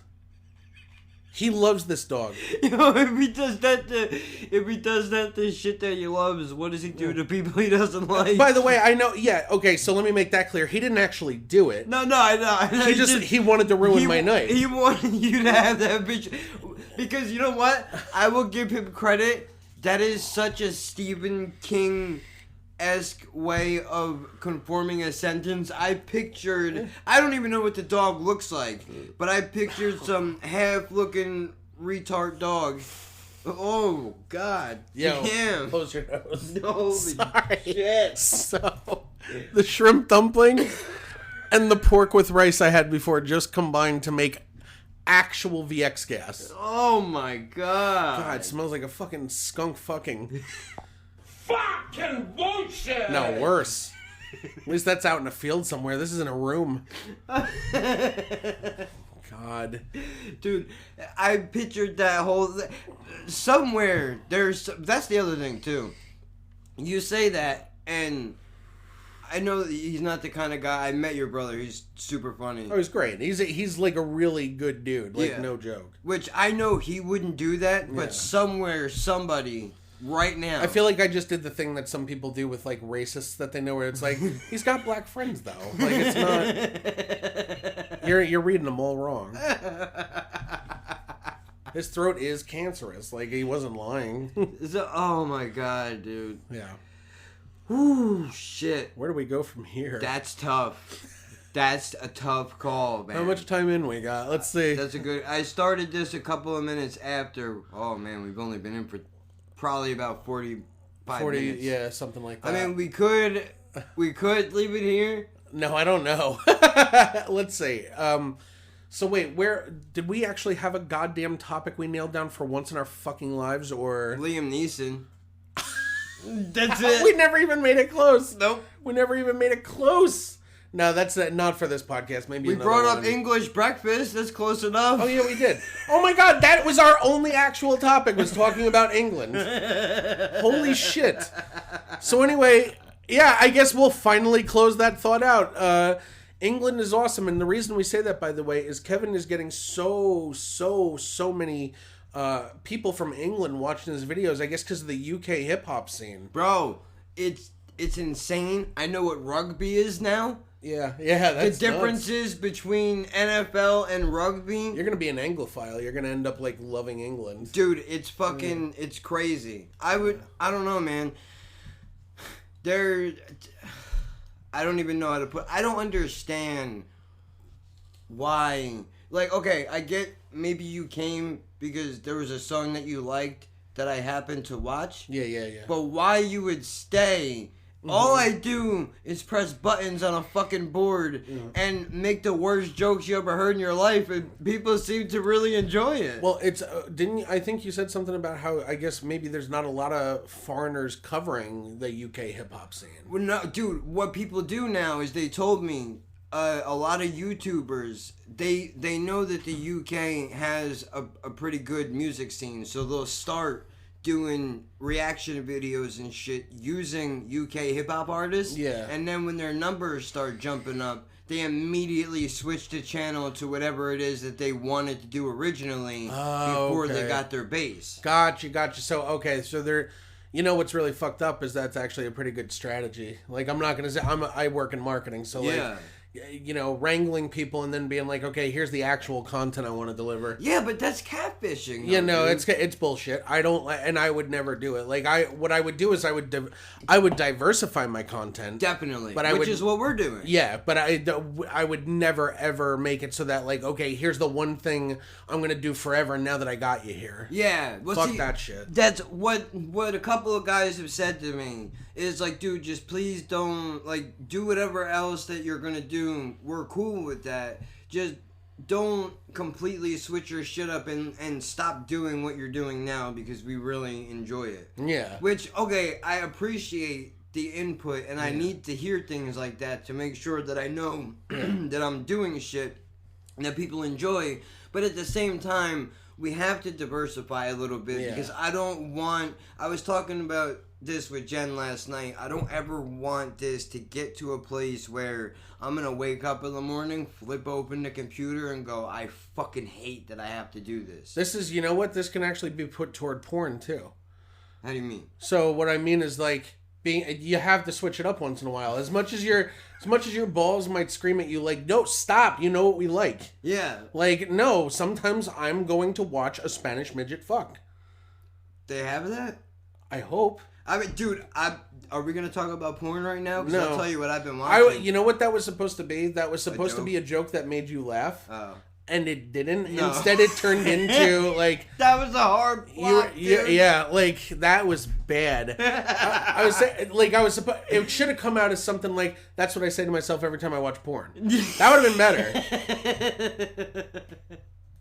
He loves this dog. You know, if he does that the shit that he loves, what does he do to people he doesn't like? By the way, I know. Yeah, okay. So let me make that clear. He didn't actually do it. No, I know. He wanted to ruin my night. He wanted you to have that bitch because you know what? I will give him credit. That is such a Stephen King-esque way of conforming a sentence. I don't even know what the dog looks like, but I pictured some half-looking retard dog. Oh, God. Yo, damn. Close your nose. Holy Sorry. shit. So, the shrimp dumpling and the pork with rice I had before just combined to make actual VX gas. Oh, my God. God, it smells like a fucking skunk fucking... Fucking bullshit! No, worse. At least that's out in a field somewhere. This is in a room. God. Dude, I pictured that whole... Somewhere, that's the other thing, too. You say that, and I know that he's not the kind of guy... I met your brother. He's super funny. Oh, he's great. He's like a really good dude. Like, no joke. Which I know he wouldn't do that, but somewhere, somebody... Right now. I feel like I just did the thing that some people do with, like, racists that they know where it's like, he's got black friends, though. Like, it's not... You're reading them all wrong. His throat is cancerous. Like, he wasn't lying. Oh, my God, dude. Yeah. Whew, shit. Where do we go from here? That's tough. That's a tough call, man. How much time in we got? Let's see. That's a good... I started this a couple of minutes after... Oh, man, we've only been in for... Probably about 45 minutes. Yeah, something like that. I mean, we could leave it here, No, I don't know. Let's see. So wait, where did we actually have a goddamn topic we nailed down for once in our fucking lives, or Liam Neeson. That's it. We never even made it close. Nope. We never even made it close. No, that's not for this podcast. Maybe We another brought up one. English breakfast. That's close enough. Oh yeah, we did. Oh my god, that was our only actual topic, was talking about England. Holy shit. So anyway, yeah, I guess we'll finally close that thought out. England is awesome, and the reason we say that, by the way, is Kevin is getting so many people from England watching his videos, I guess because of the UK hip-hop scene. Bro, it's insane. I know what rugby is now. Yeah, that's the differences between NFL and rugby. You're gonna be an Anglophile. You're gonna end up like loving England, dude. It's fucking, it's crazy. I don't know, man. I don't even know how to put. I don't understand why. Like, okay, I get maybe you came because there was a song that you liked that I happened to watch. Yeah. But why you would stay? All I do is press buttons on a fucking board and make the worst jokes you ever heard in your life, and people seem to really enjoy it. Well, it's I think you said something about how I guess maybe there's not a lot of foreigners covering the UK hip hop scene. Well, no, dude. What people do now is they told me a lot of YouTubers they know that the UK has a pretty good music scene, so they'll start doing reaction videos and shit using UK hip-hop artists. Yeah. And then when their numbers start jumping up, they immediately switch the channel to whatever it is that they wanted to do originally before they got their base. Gotcha. So, okay, so they're... You know what's really fucked up is that's actually a pretty good strategy. Like, I'm not going to say... I work in marketing, so like... You know, wrangling people and then being like, okay, here's the actual content I want to deliver. Yeah, but that's catfishing. Yeah, no, dude. it's bullshit. I don't, and I would never do it. Like what I would do is I would diversify my content. Definitely, but which is what we're doing. Yeah, but I would never ever make it so that like, okay, here's the one thing I'm gonna do forever. Now that I got you here, yeah, well, fuck that shit. That's what a couple of guys have said to me. Is like, dude, just please don't like do whatever else that you're gonna do. We're cool with that. Just don't completely switch your shit up and stop doing what you're doing now because we really enjoy it. Yeah. Which, okay, I appreciate the input and I need to hear things like that to make sure that I know that I'm doing shit that people enjoy. But at the same time, we have to diversify a little bit because I was talking about this with Jen last night. I don't ever want this to get to a place where I'm gonna wake up in the morning, flip open the computer, and go, I fucking hate that I have to do this. This is, you know what? This can actually be put toward porn too. How do you mean? So what I mean is like you have to switch it up once in a while. As much as your balls might scream at you like, no, stop. You know what we like. Yeah. Like, no. Sometimes I'm going to watch a Spanish midget fuck. They have that? I hope. I mean, dude, are we going to talk about porn right now? Because No. I'll tell you what I've been watching. You know what that was supposed to be? That was supposed to be a joke that made you laugh. Oh. And it didn't. No. Instead, it turned into, like... That was a hard plot, dude. Yeah, like, that was bad. I was saying, like, it should have come out as something like, that's what I say to myself every time I watch porn. That would have been better.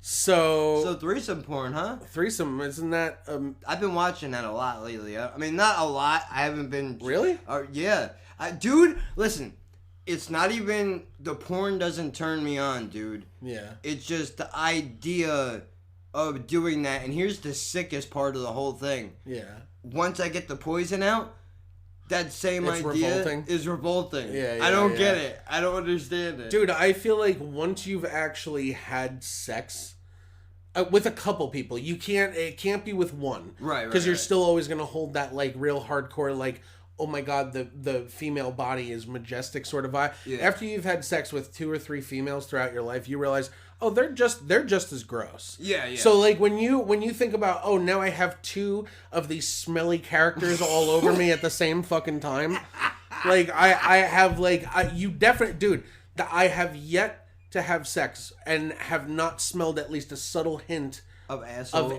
So threesome porn, huh? Threesome, isn't that... I've been watching that a lot lately. I mean, not a lot. I haven't been... Really? Yeah. Dude, listen. It's not even... The porn doesn't turn me on, dude. Yeah. It's just the idea of doing that. And here's the sickest part of the whole thing. Yeah. Once I get the poison out, that same idea is revolting. Yeah, I don't get it. I don't understand it. Dude, I feel like once you've actually had sex with a couple people, it can't be with one. Right. Because you're still always going to hold that like real hardcore like, oh my god, the female body is majestic sort of vibe. Yeah. After you've had sex with 2 or 3 females throughout your life, you realize, oh, they're just as gross. Yeah. So like when you think about, oh, now I have 2 of these smelly characters all over me at the same fucking time. Like I have like you definitely, dude, I have yet to have sex and have not smelled at least a subtle hint of asshole.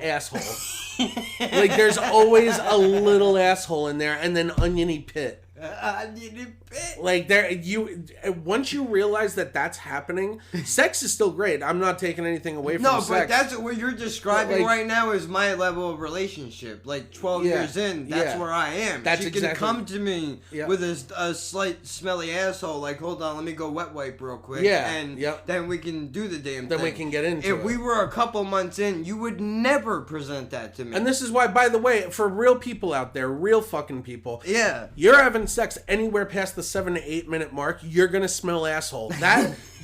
Like there's always a little asshole in there and then oniony pit. I need it bit. Like once you realize that that's happening, sex is still great. I'm not taking anything away from sex. No, but that's what you're describing right now is my level of relationship. Like 12 years in, that's where I am. That's she can come to me with a slight smelly asshole. Like, hold on, let me go wet wipe real quick. Yeah, and then we can do the damn thing. Then we can get into it. If we were a couple months in, you would never present that to me. And this is why, by the way, for real people out there, real fucking people, you're having sex anywhere past the 7 to 8 minute mark, you're gonna smell asshole.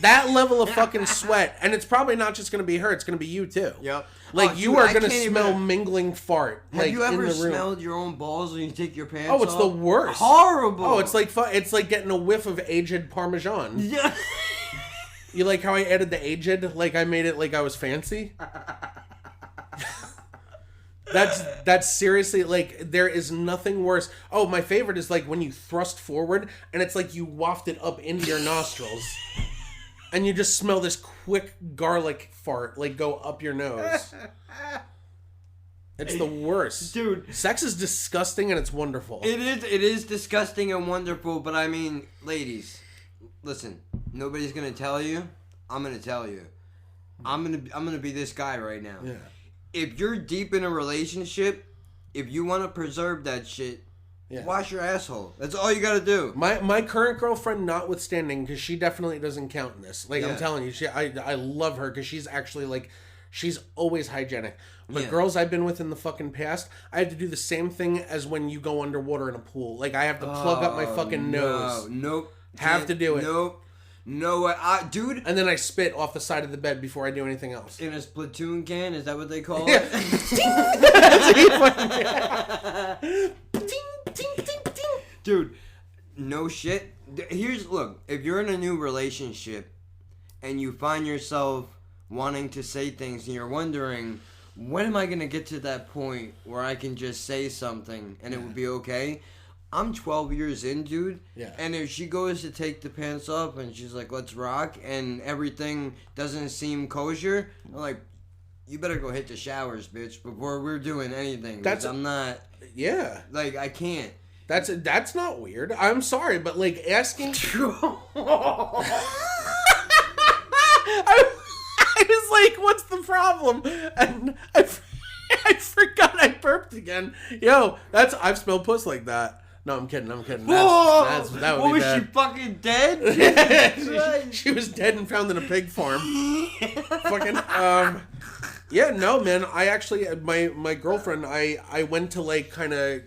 That level of fucking sweat, and it's probably not just gonna be her; it's gonna be you too. Yep. Like you are gonna smell mingling fart. Have you ever in the room. smelled your own balls when you take your pants? Oh, it's off? the worst. Horrible. Oh, it's like getting a whiff of aged Parmesan. Yeah. You like how I added the aged? Like I made it like I was fancy. That's seriously, like, there is nothing worse. Oh, my favorite is like when you thrust forward and it's like you waft it up into your nostrils and you just smell this quick garlic fart like go up your nose. It's the worst. Dude. Sex is disgusting and it's wonderful. It is disgusting and wonderful, but I mean, ladies, listen, nobody's gonna tell you. I'm gonna tell you. I'm gonna be this guy right now. Yeah. If you're deep in a relationship, if you want to preserve that shit, wash your asshole. That's all you gotta do. My current girlfriend, notwithstanding, because she definitely doesn't count in this. Like I'm telling you, I love her because she's actually like, she's always hygienic. But girls I've been with in the fucking past, I have to do the same thing as when you go underwater in a pool. Like I have to plug up my fucking nose. Nope. Have to do it. Nope. No, dude. And then I spit off the side of the bed before I do anything else. In a Splatoon can? Is that what they call it? Dude, no shit. Look, if you're in a new relationship and you find yourself wanting to say things and you're wondering, when am I going to get to that point where I can just say something and it would be okay? I'm 12 years in, dude. Yeah. And if she goes to take the pants off and she's like, let's rock, and everything doesn't seem kosher, I'm like, you better go hit the showers, bitch, before we're doing anything. I'm not. Yeah. Like, I can't. That's not weird. I'm sorry, but like asking. I was like, what's the problem? And I forgot I burped again. Yo, I've smelled puss like that. No, I'm kidding. That would be bad. Was she fucking dead? she was dead and found in a pig farm. Fucking yeah, no, man. I actually my girlfriend. I went to like kind of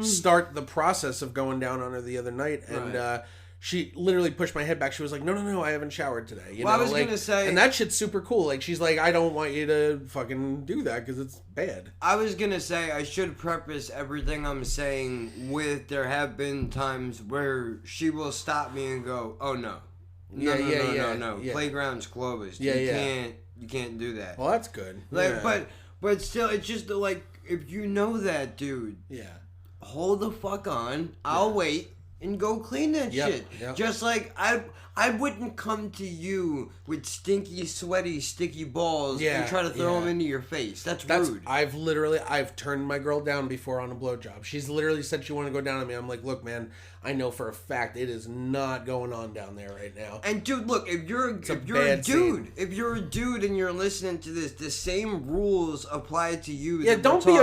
start the process of going down on her the other night, and she literally pushed my head back. She was like, no, I haven't showered today. You know, I was like, gonna say, and that shit's super cool. Like, she's like, I don't want you to fucking do that because it's bad. I was gonna say, I should preface everything I'm saying with there have been times where she will stop me and go, oh no. No. Playground's closed. You can't do that. Well, that's good. Like, but still, it's just like, if you know that, dude. Yeah. Hold the fuck on. I'll wait. And go clean that shit. Yep. Just like I wouldn't come to you with stinky, sweaty, sticky balls and try to throw them into your face. That's rude. I've turned my girl down before on a blowjob. She's literally said she wanted to go down on me. I'm like, look, man, I know for a fact it is not going on down there right now. And dude, look, if you're a dude and you're listening to this, the same rules apply to you. Yeah, don't be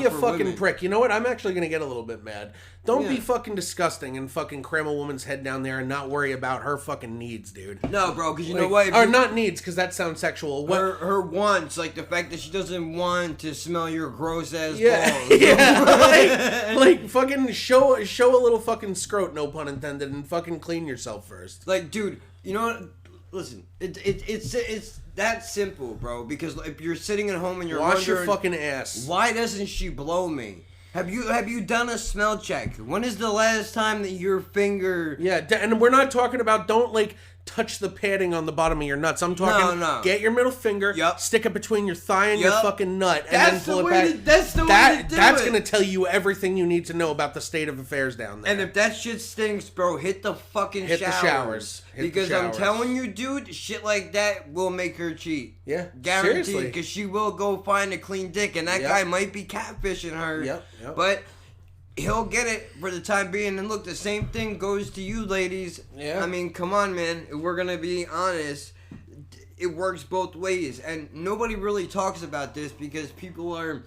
a fucking prick. You know what? I'm actually gonna get a little bit mad. Don't be fucking disgusting and fucking cram a woman's head down there and not worry about her fucking needs, dude. No, bro, because you know what? Or not needs, because that sounds sexual. Her wants, like the fact that she doesn't want to smell your gross ass balls. Yeah, like fucking show a little fucking scrote, no pun intended, and fucking clean yourself first. Like, dude, you know what? Listen, it's that simple, bro. Because if you're sitting at home and you're wash your fucking ass. Why doesn't she blow me? Have you done a smell check? When is the last time that your finger? Yeah, and we're not talking about don't like touch the padding on the bottom of your nuts. I'm talking get your middle finger, stick it between your thigh and your fucking nut, and then pull it back. That's the way to do it. That's going to tell you everything you need to know about the state of affairs down there. And if that shit stinks, bro, hit the fucking showers. Because I'm telling you, dude, shit like that will make her cheat. Yeah, guaranteed. Because she will go find a clean dick, and that guy might be catfishing her. Yep. But he'll get it for the time being. And look, the same thing goes to you, ladies. Yeah. I mean, come on, man. If we're gonna be honest, it works both ways, and nobody really talks about this because people are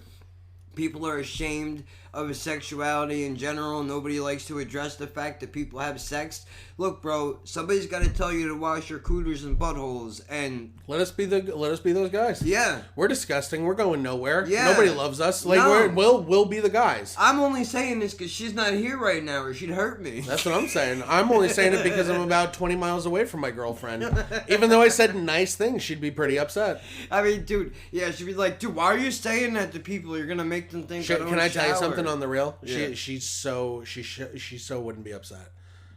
ashamed of his sexuality in general. Nobody likes to address the fact that people have sex. Look, bro, somebody's got to tell you to wash your cooters and buttholes, and let us be those guys. Yeah, we're disgusting. We're going nowhere. Yeah, nobody loves us. Like we'll be the guys. I'm only saying this because she's not here right now, or she'd hurt me. That's what I'm saying. I'm only saying it because I'm about 20 miles away from my girlfriend. Even though I said nice things, she'd be pretty upset. I mean, dude, yeah, she'd be like, dude, why are you saying that to people? You're gonna make them think. Can I tell you something on the real? Yeah. She so wouldn't be upset.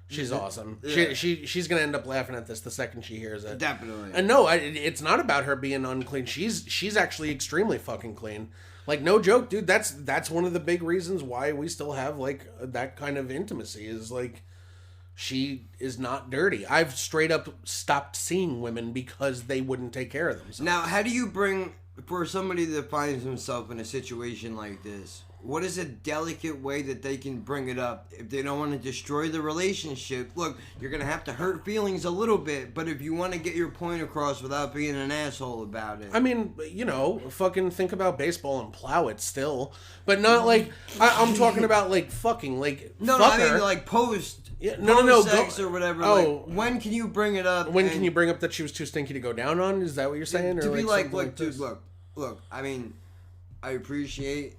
She's awesome. Yeah. She's gonna end up laughing at this the second she hears it. Definitely. And no, it's not about her being unclean. She's actually extremely fucking clean. Like, no joke, dude. That's one of the big reasons why we still have like that kind of intimacy. Is like she is not dirty. I've straight up stopped seeing women because they wouldn't take care of themselves. Now, how do you bring for somebody that finds himself in a situation like this? What is a delicate way that they can bring it up if they don't want to destroy the relationship? Look, you're going to have to hurt feelings a little bit, but if you want to get your point across without being an asshole about it. I mean, fucking think about baseball and plow it still. But not like, I'm talking about like fucking, like, No, fuck I mean her. like post sex or whatever. Oh. Like, when can you bring it up? When can you bring up that she was too stinky to go down on? Is that what you're saying? To or be like, look, this? dude, look, I mean, I appreciate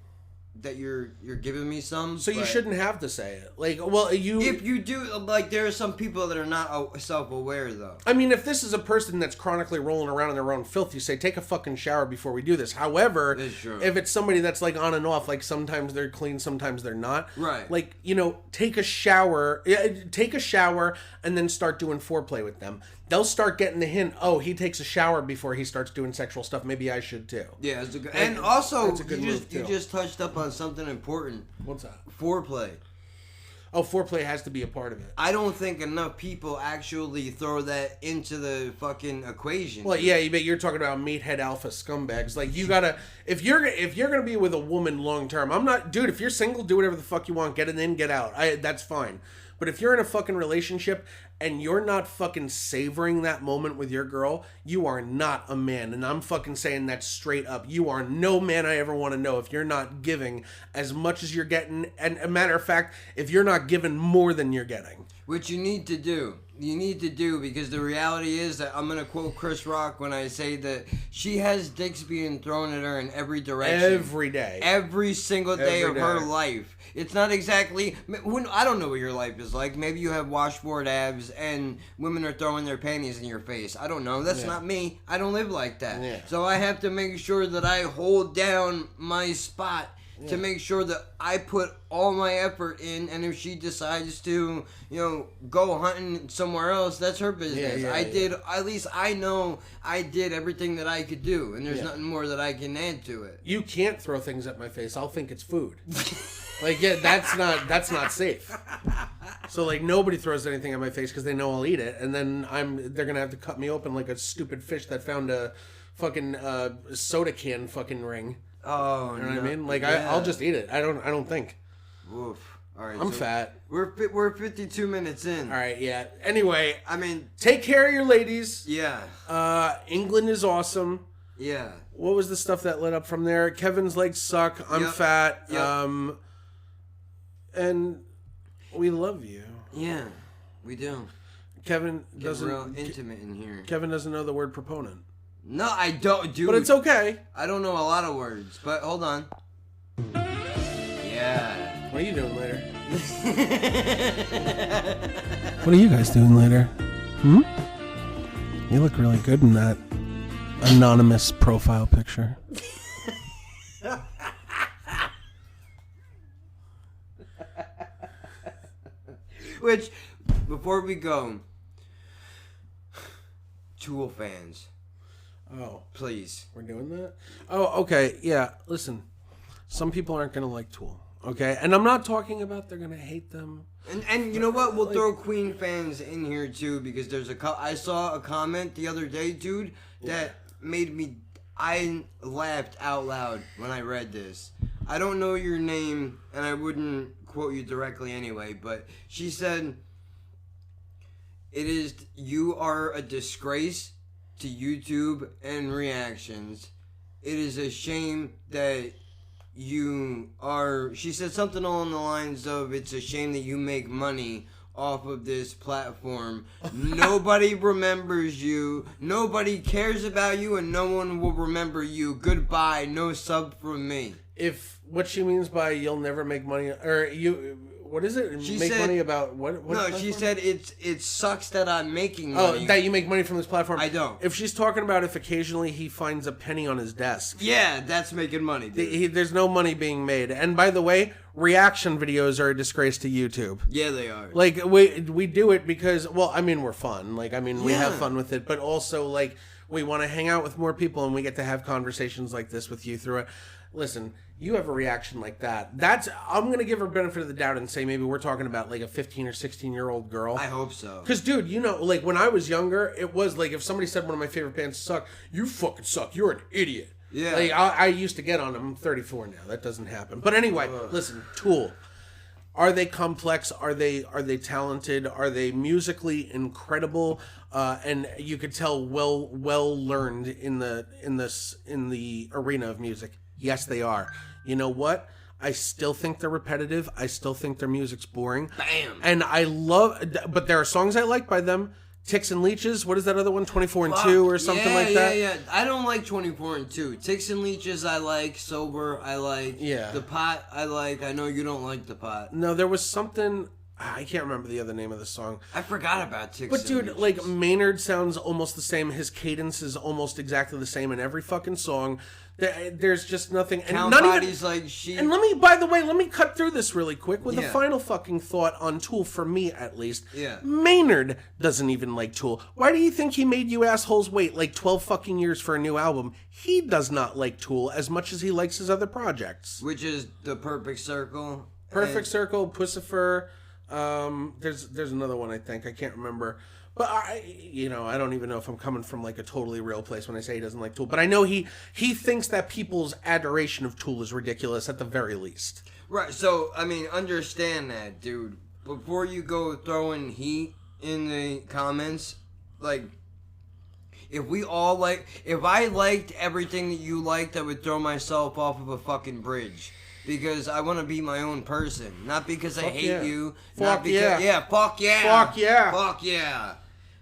that you're giving me some. So you shouldn't have to say it. Like, well, if you do, like, there are some people that are not self-aware, though. I mean, if this is a person that's chronically rolling around in their own filth, you say, take a fucking shower before we do this. However, if it's somebody that's, like, on and off, like, sometimes they're clean, sometimes they're not. Right. Like, take a shower and then start doing foreplay with them. They'll start getting the hint, oh, he takes a shower before he starts doing sexual stuff. Maybe I should, too. Yeah, it's a good... And also, you you just touched up on something important. What's that? Foreplay. Oh, foreplay has to be a part of it. I don't think enough people actually throw that into the fucking equation. Well, yeah, but you're talking about meathead alpha scumbags. Like, you gotta, if you're gonna be with a woman long term, I'm not, dude. If you're single, do whatever the fuck you want. Get it in, get out. That's fine. But if you're in a fucking relationship and you're not fucking savoring that moment with your girl, you are not a man. And I'm fucking saying that straight up. You are no man I ever want to know if you're not giving as much as you're getting. And a matter of fact, if you're not giving more than you're getting. Which you need to do. You need to do, because the reality is that I'm going to quote Chris Rock when I say that she has dicks being thrown at her in every direction. Every day. Every single day of her life. It's not exactly... I don't know what your life is like. Maybe you have washboard abs and women are throwing their panties in your face. I don't know. That's not me. I don't live like that. Yeah. So I have to make sure that I hold down my spot to make sure that I put all my effort in, and if she decides to, go hunting somewhere else, that's her business. At least I know I did everything that I could do, and there's nothing more that I can add to it. You can't throw things at my face. I'll think it's food. Like, yeah, that's not safe. So, like, nobody throws anything at my face because they know I'll eat it, and then they're gonna have to cut me open like a stupid fish that found a fucking soda can fucking ring. Oh, you know what I mean? Like, I'll just eat it. I don't think. Oof. All right, I'm fat. We're 52 minutes in. All right, yeah. Anyway, I mean, take care of your ladies. Yeah. England is awesome. Yeah. What was the stuff that led up from there? Kevin's legs suck. I'm fat. Yep. And we love you. Yeah, we do. Kevin doesn't. Real intimate in here. Kevin doesn't know the word proponent. No, I don't, dude. But it's okay. I don't know a lot of words, but hold on. Yeah. What are you doing later? What are you guys doing later? You look really good in that anonymous profile picture. Which, before we go, Tool fans. Oh. Please. We're doing that? Oh, okay. Yeah, listen. Some people aren't going to like Tool. Okay? And I'm not talking about they're going to hate them. And you know what? We'll throw Queen fans in here, too, because there's I saw a comment the other day, dude, that made me... I laughed out loud when I read this. I don't know your name, and I wouldn't quote you directly anyway, but she said, you are a disgrace to YouTube and reactions. It is a shame that she said something along the lines of, it's a shame that you make money off of this platform. Nobody remembers you. Nobody cares about you, and no one will remember you. Goodbye. No sub from me. If what she means by you'll never make money, or you, what is it? She make said, money about what? No, platform? she said it sucks that I'm making money. Oh, that you make money from this platform. I don't. If she's talking about if occasionally he finds a penny on his desk. Yeah, that's making money, dude. There's no money being made. And by the way, reaction videos are a disgrace to YouTube. Yeah, they are. Like, we do it because, well, I mean, we're fun. Like, I mean, we have Yeah. fun with it. But also, like, we want to hang out with more people and we get to have conversations like this with you through it. Listen, you have a reaction like that. I'm going to give her benefit of the doubt and say maybe we're talking about like a 15 or 16-year-old girl. I hope so. Because, dude, you know, like when I was younger, it was like if somebody said one of my favorite bands suck, you fucking suck. You're an idiot. Yeah. Like I used to get on them. I'm 34 now. That doesn't happen. But anyway, listen, Tool. Are they complex? Are they talented? Are they musically incredible? And you could tell well learned in the arena of music. Yes, they are. You know what? I still think they're repetitive. I still think their music's boring. Bam. And but there are songs I like by them. Ticks and Leeches. What is that other one? 24 and 2 or something like that? Yeah. I don't like 24 and 2. Ticks and Leeches I like. Sober I like. Yeah. The Pot I like. I know you don't like The Pot. No, there was something... I can't remember the other name of the song. I forgot about Ticks But and dude, Leeches. like Maynard sounds almost the same. His cadence is almost exactly the same in every fucking song. There's just nothing. And Count not Body's even, like she. And by the way, let me cut through this really quick with a Yeah. final fucking thought on Tool, for me at least. Yeah. Maynard doesn't even like Tool. Why do you think he made you assholes wait like 12 fucking years for a new album? He does not like Tool as much as he likes his other projects. Which is The Perfect Circle. Perfect Circle, Pussifer. There's another one I think. I can't remember. But I don't even know if I'm coming from like a totally real place when I say he doesn't like Tool. But I know he thinks that people's adoration of Tool is ridiculous at the very least. Right, so, I mean, understand that, dude. Before you go throwing heat in the comments, like, if I liked everything that you liked, I would throw myself off of a fucking bridge. Because I want to be my own person. Not because I hate you. Not because, fuck yeah. Fuck yeah. Fuck yeah.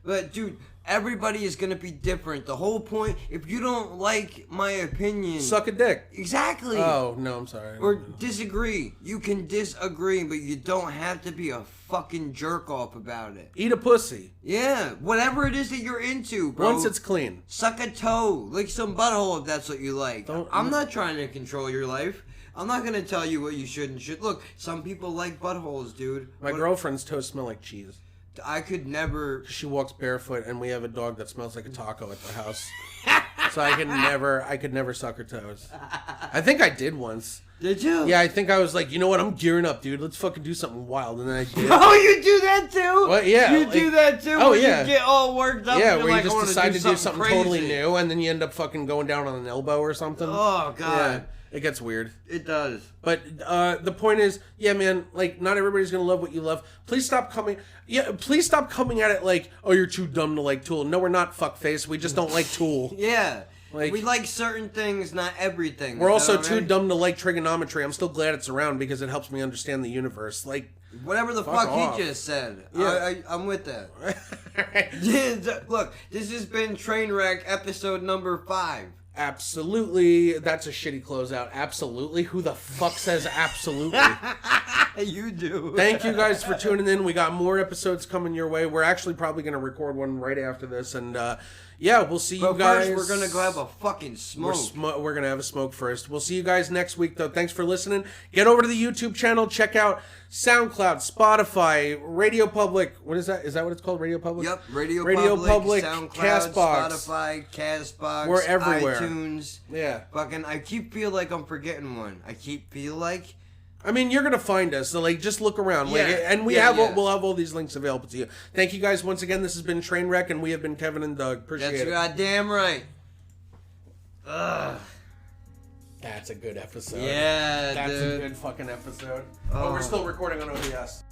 But, dude, everybody is going to be different. The whole point, if you don't like my opinion... Suck a dick. Exactly. Oh, no, I'm sorry. Or disagree. You can disagree, but you don't have to be a fucking jerk off about it. Eat a pussy. Yeah, whatever it is that you're into, bro. Once it's clean. Suck a toe. Lick some butthole if that's what you like. I'm not trying to control your life. I'm not going to tell you what you should and should. Look, some people like buttholes, dude. My girlfriend's toes smell like cheese. I could never... She walks barefoot, and we have a dog that smells like a taco at the house. So I could never suck her toes. I think I did once. Did you? Yeah, I think I was like, you know what? I'm gearing up, dude. Let's fucking do something wild. And then I did. Oh, you do that too? Well, yeah. You do that too? Oh, where yeah. You get all worked up. Yeah, and where you're you just like, decide to do something crazy. totally new, and then you end up fucking going down on an elbow or something. Oh, God. Yeah, it gets weird. It does. But the point is, yeah, man, like, not everybody's gonna love what you love. Please stop coming at it like, oh, you're too dumb to like Tool. No, we're not, fuckface. We just don't like Tool. Yeah. Like, we like certain things, not everything. We're also too dumb to like trigonometry. I'm still glad it's around because it helps me understand the universe. Like, whatever the fuck he just said. Yeah. I'm with that. Look, this has been Trainwreck episode number 5. Absolutely. That's a shitty closeout. Absolutely. Who the fuck says absolutely? You do. Thank you guys for tuning in. We got more episodes coming your way. We're actually probably going to record one right after this. And yeah, we'll see you guys. First, we're going to go have a fucking smoke. We're going to have a smoke first. We'll see you guys next week, though. Thanks for listening. Get over to the YouTube channel. Check out SoundCloud, Spotify, Radio Public. What is that? Is that what it's called? Radio Public? Yep. Radio Public, SoundCloud, Castbox. Spotify, Castbox. We're everywhere. iTunes. Yeah. Fucking, I keep feel like I'm forgetting one. I mean, you're gonna find us. So, like, just look around. Like, Yeah. and we'll Yeah. have all these links available to you. Thank you guys once again. This has been Trainwreck, and we have been Kevin and Doug. Appreciate That's it. goddamn right. Ugh. That's a good episode. Yeah, That's dude. a good fucking episode. Oh, we're still recording on OBS.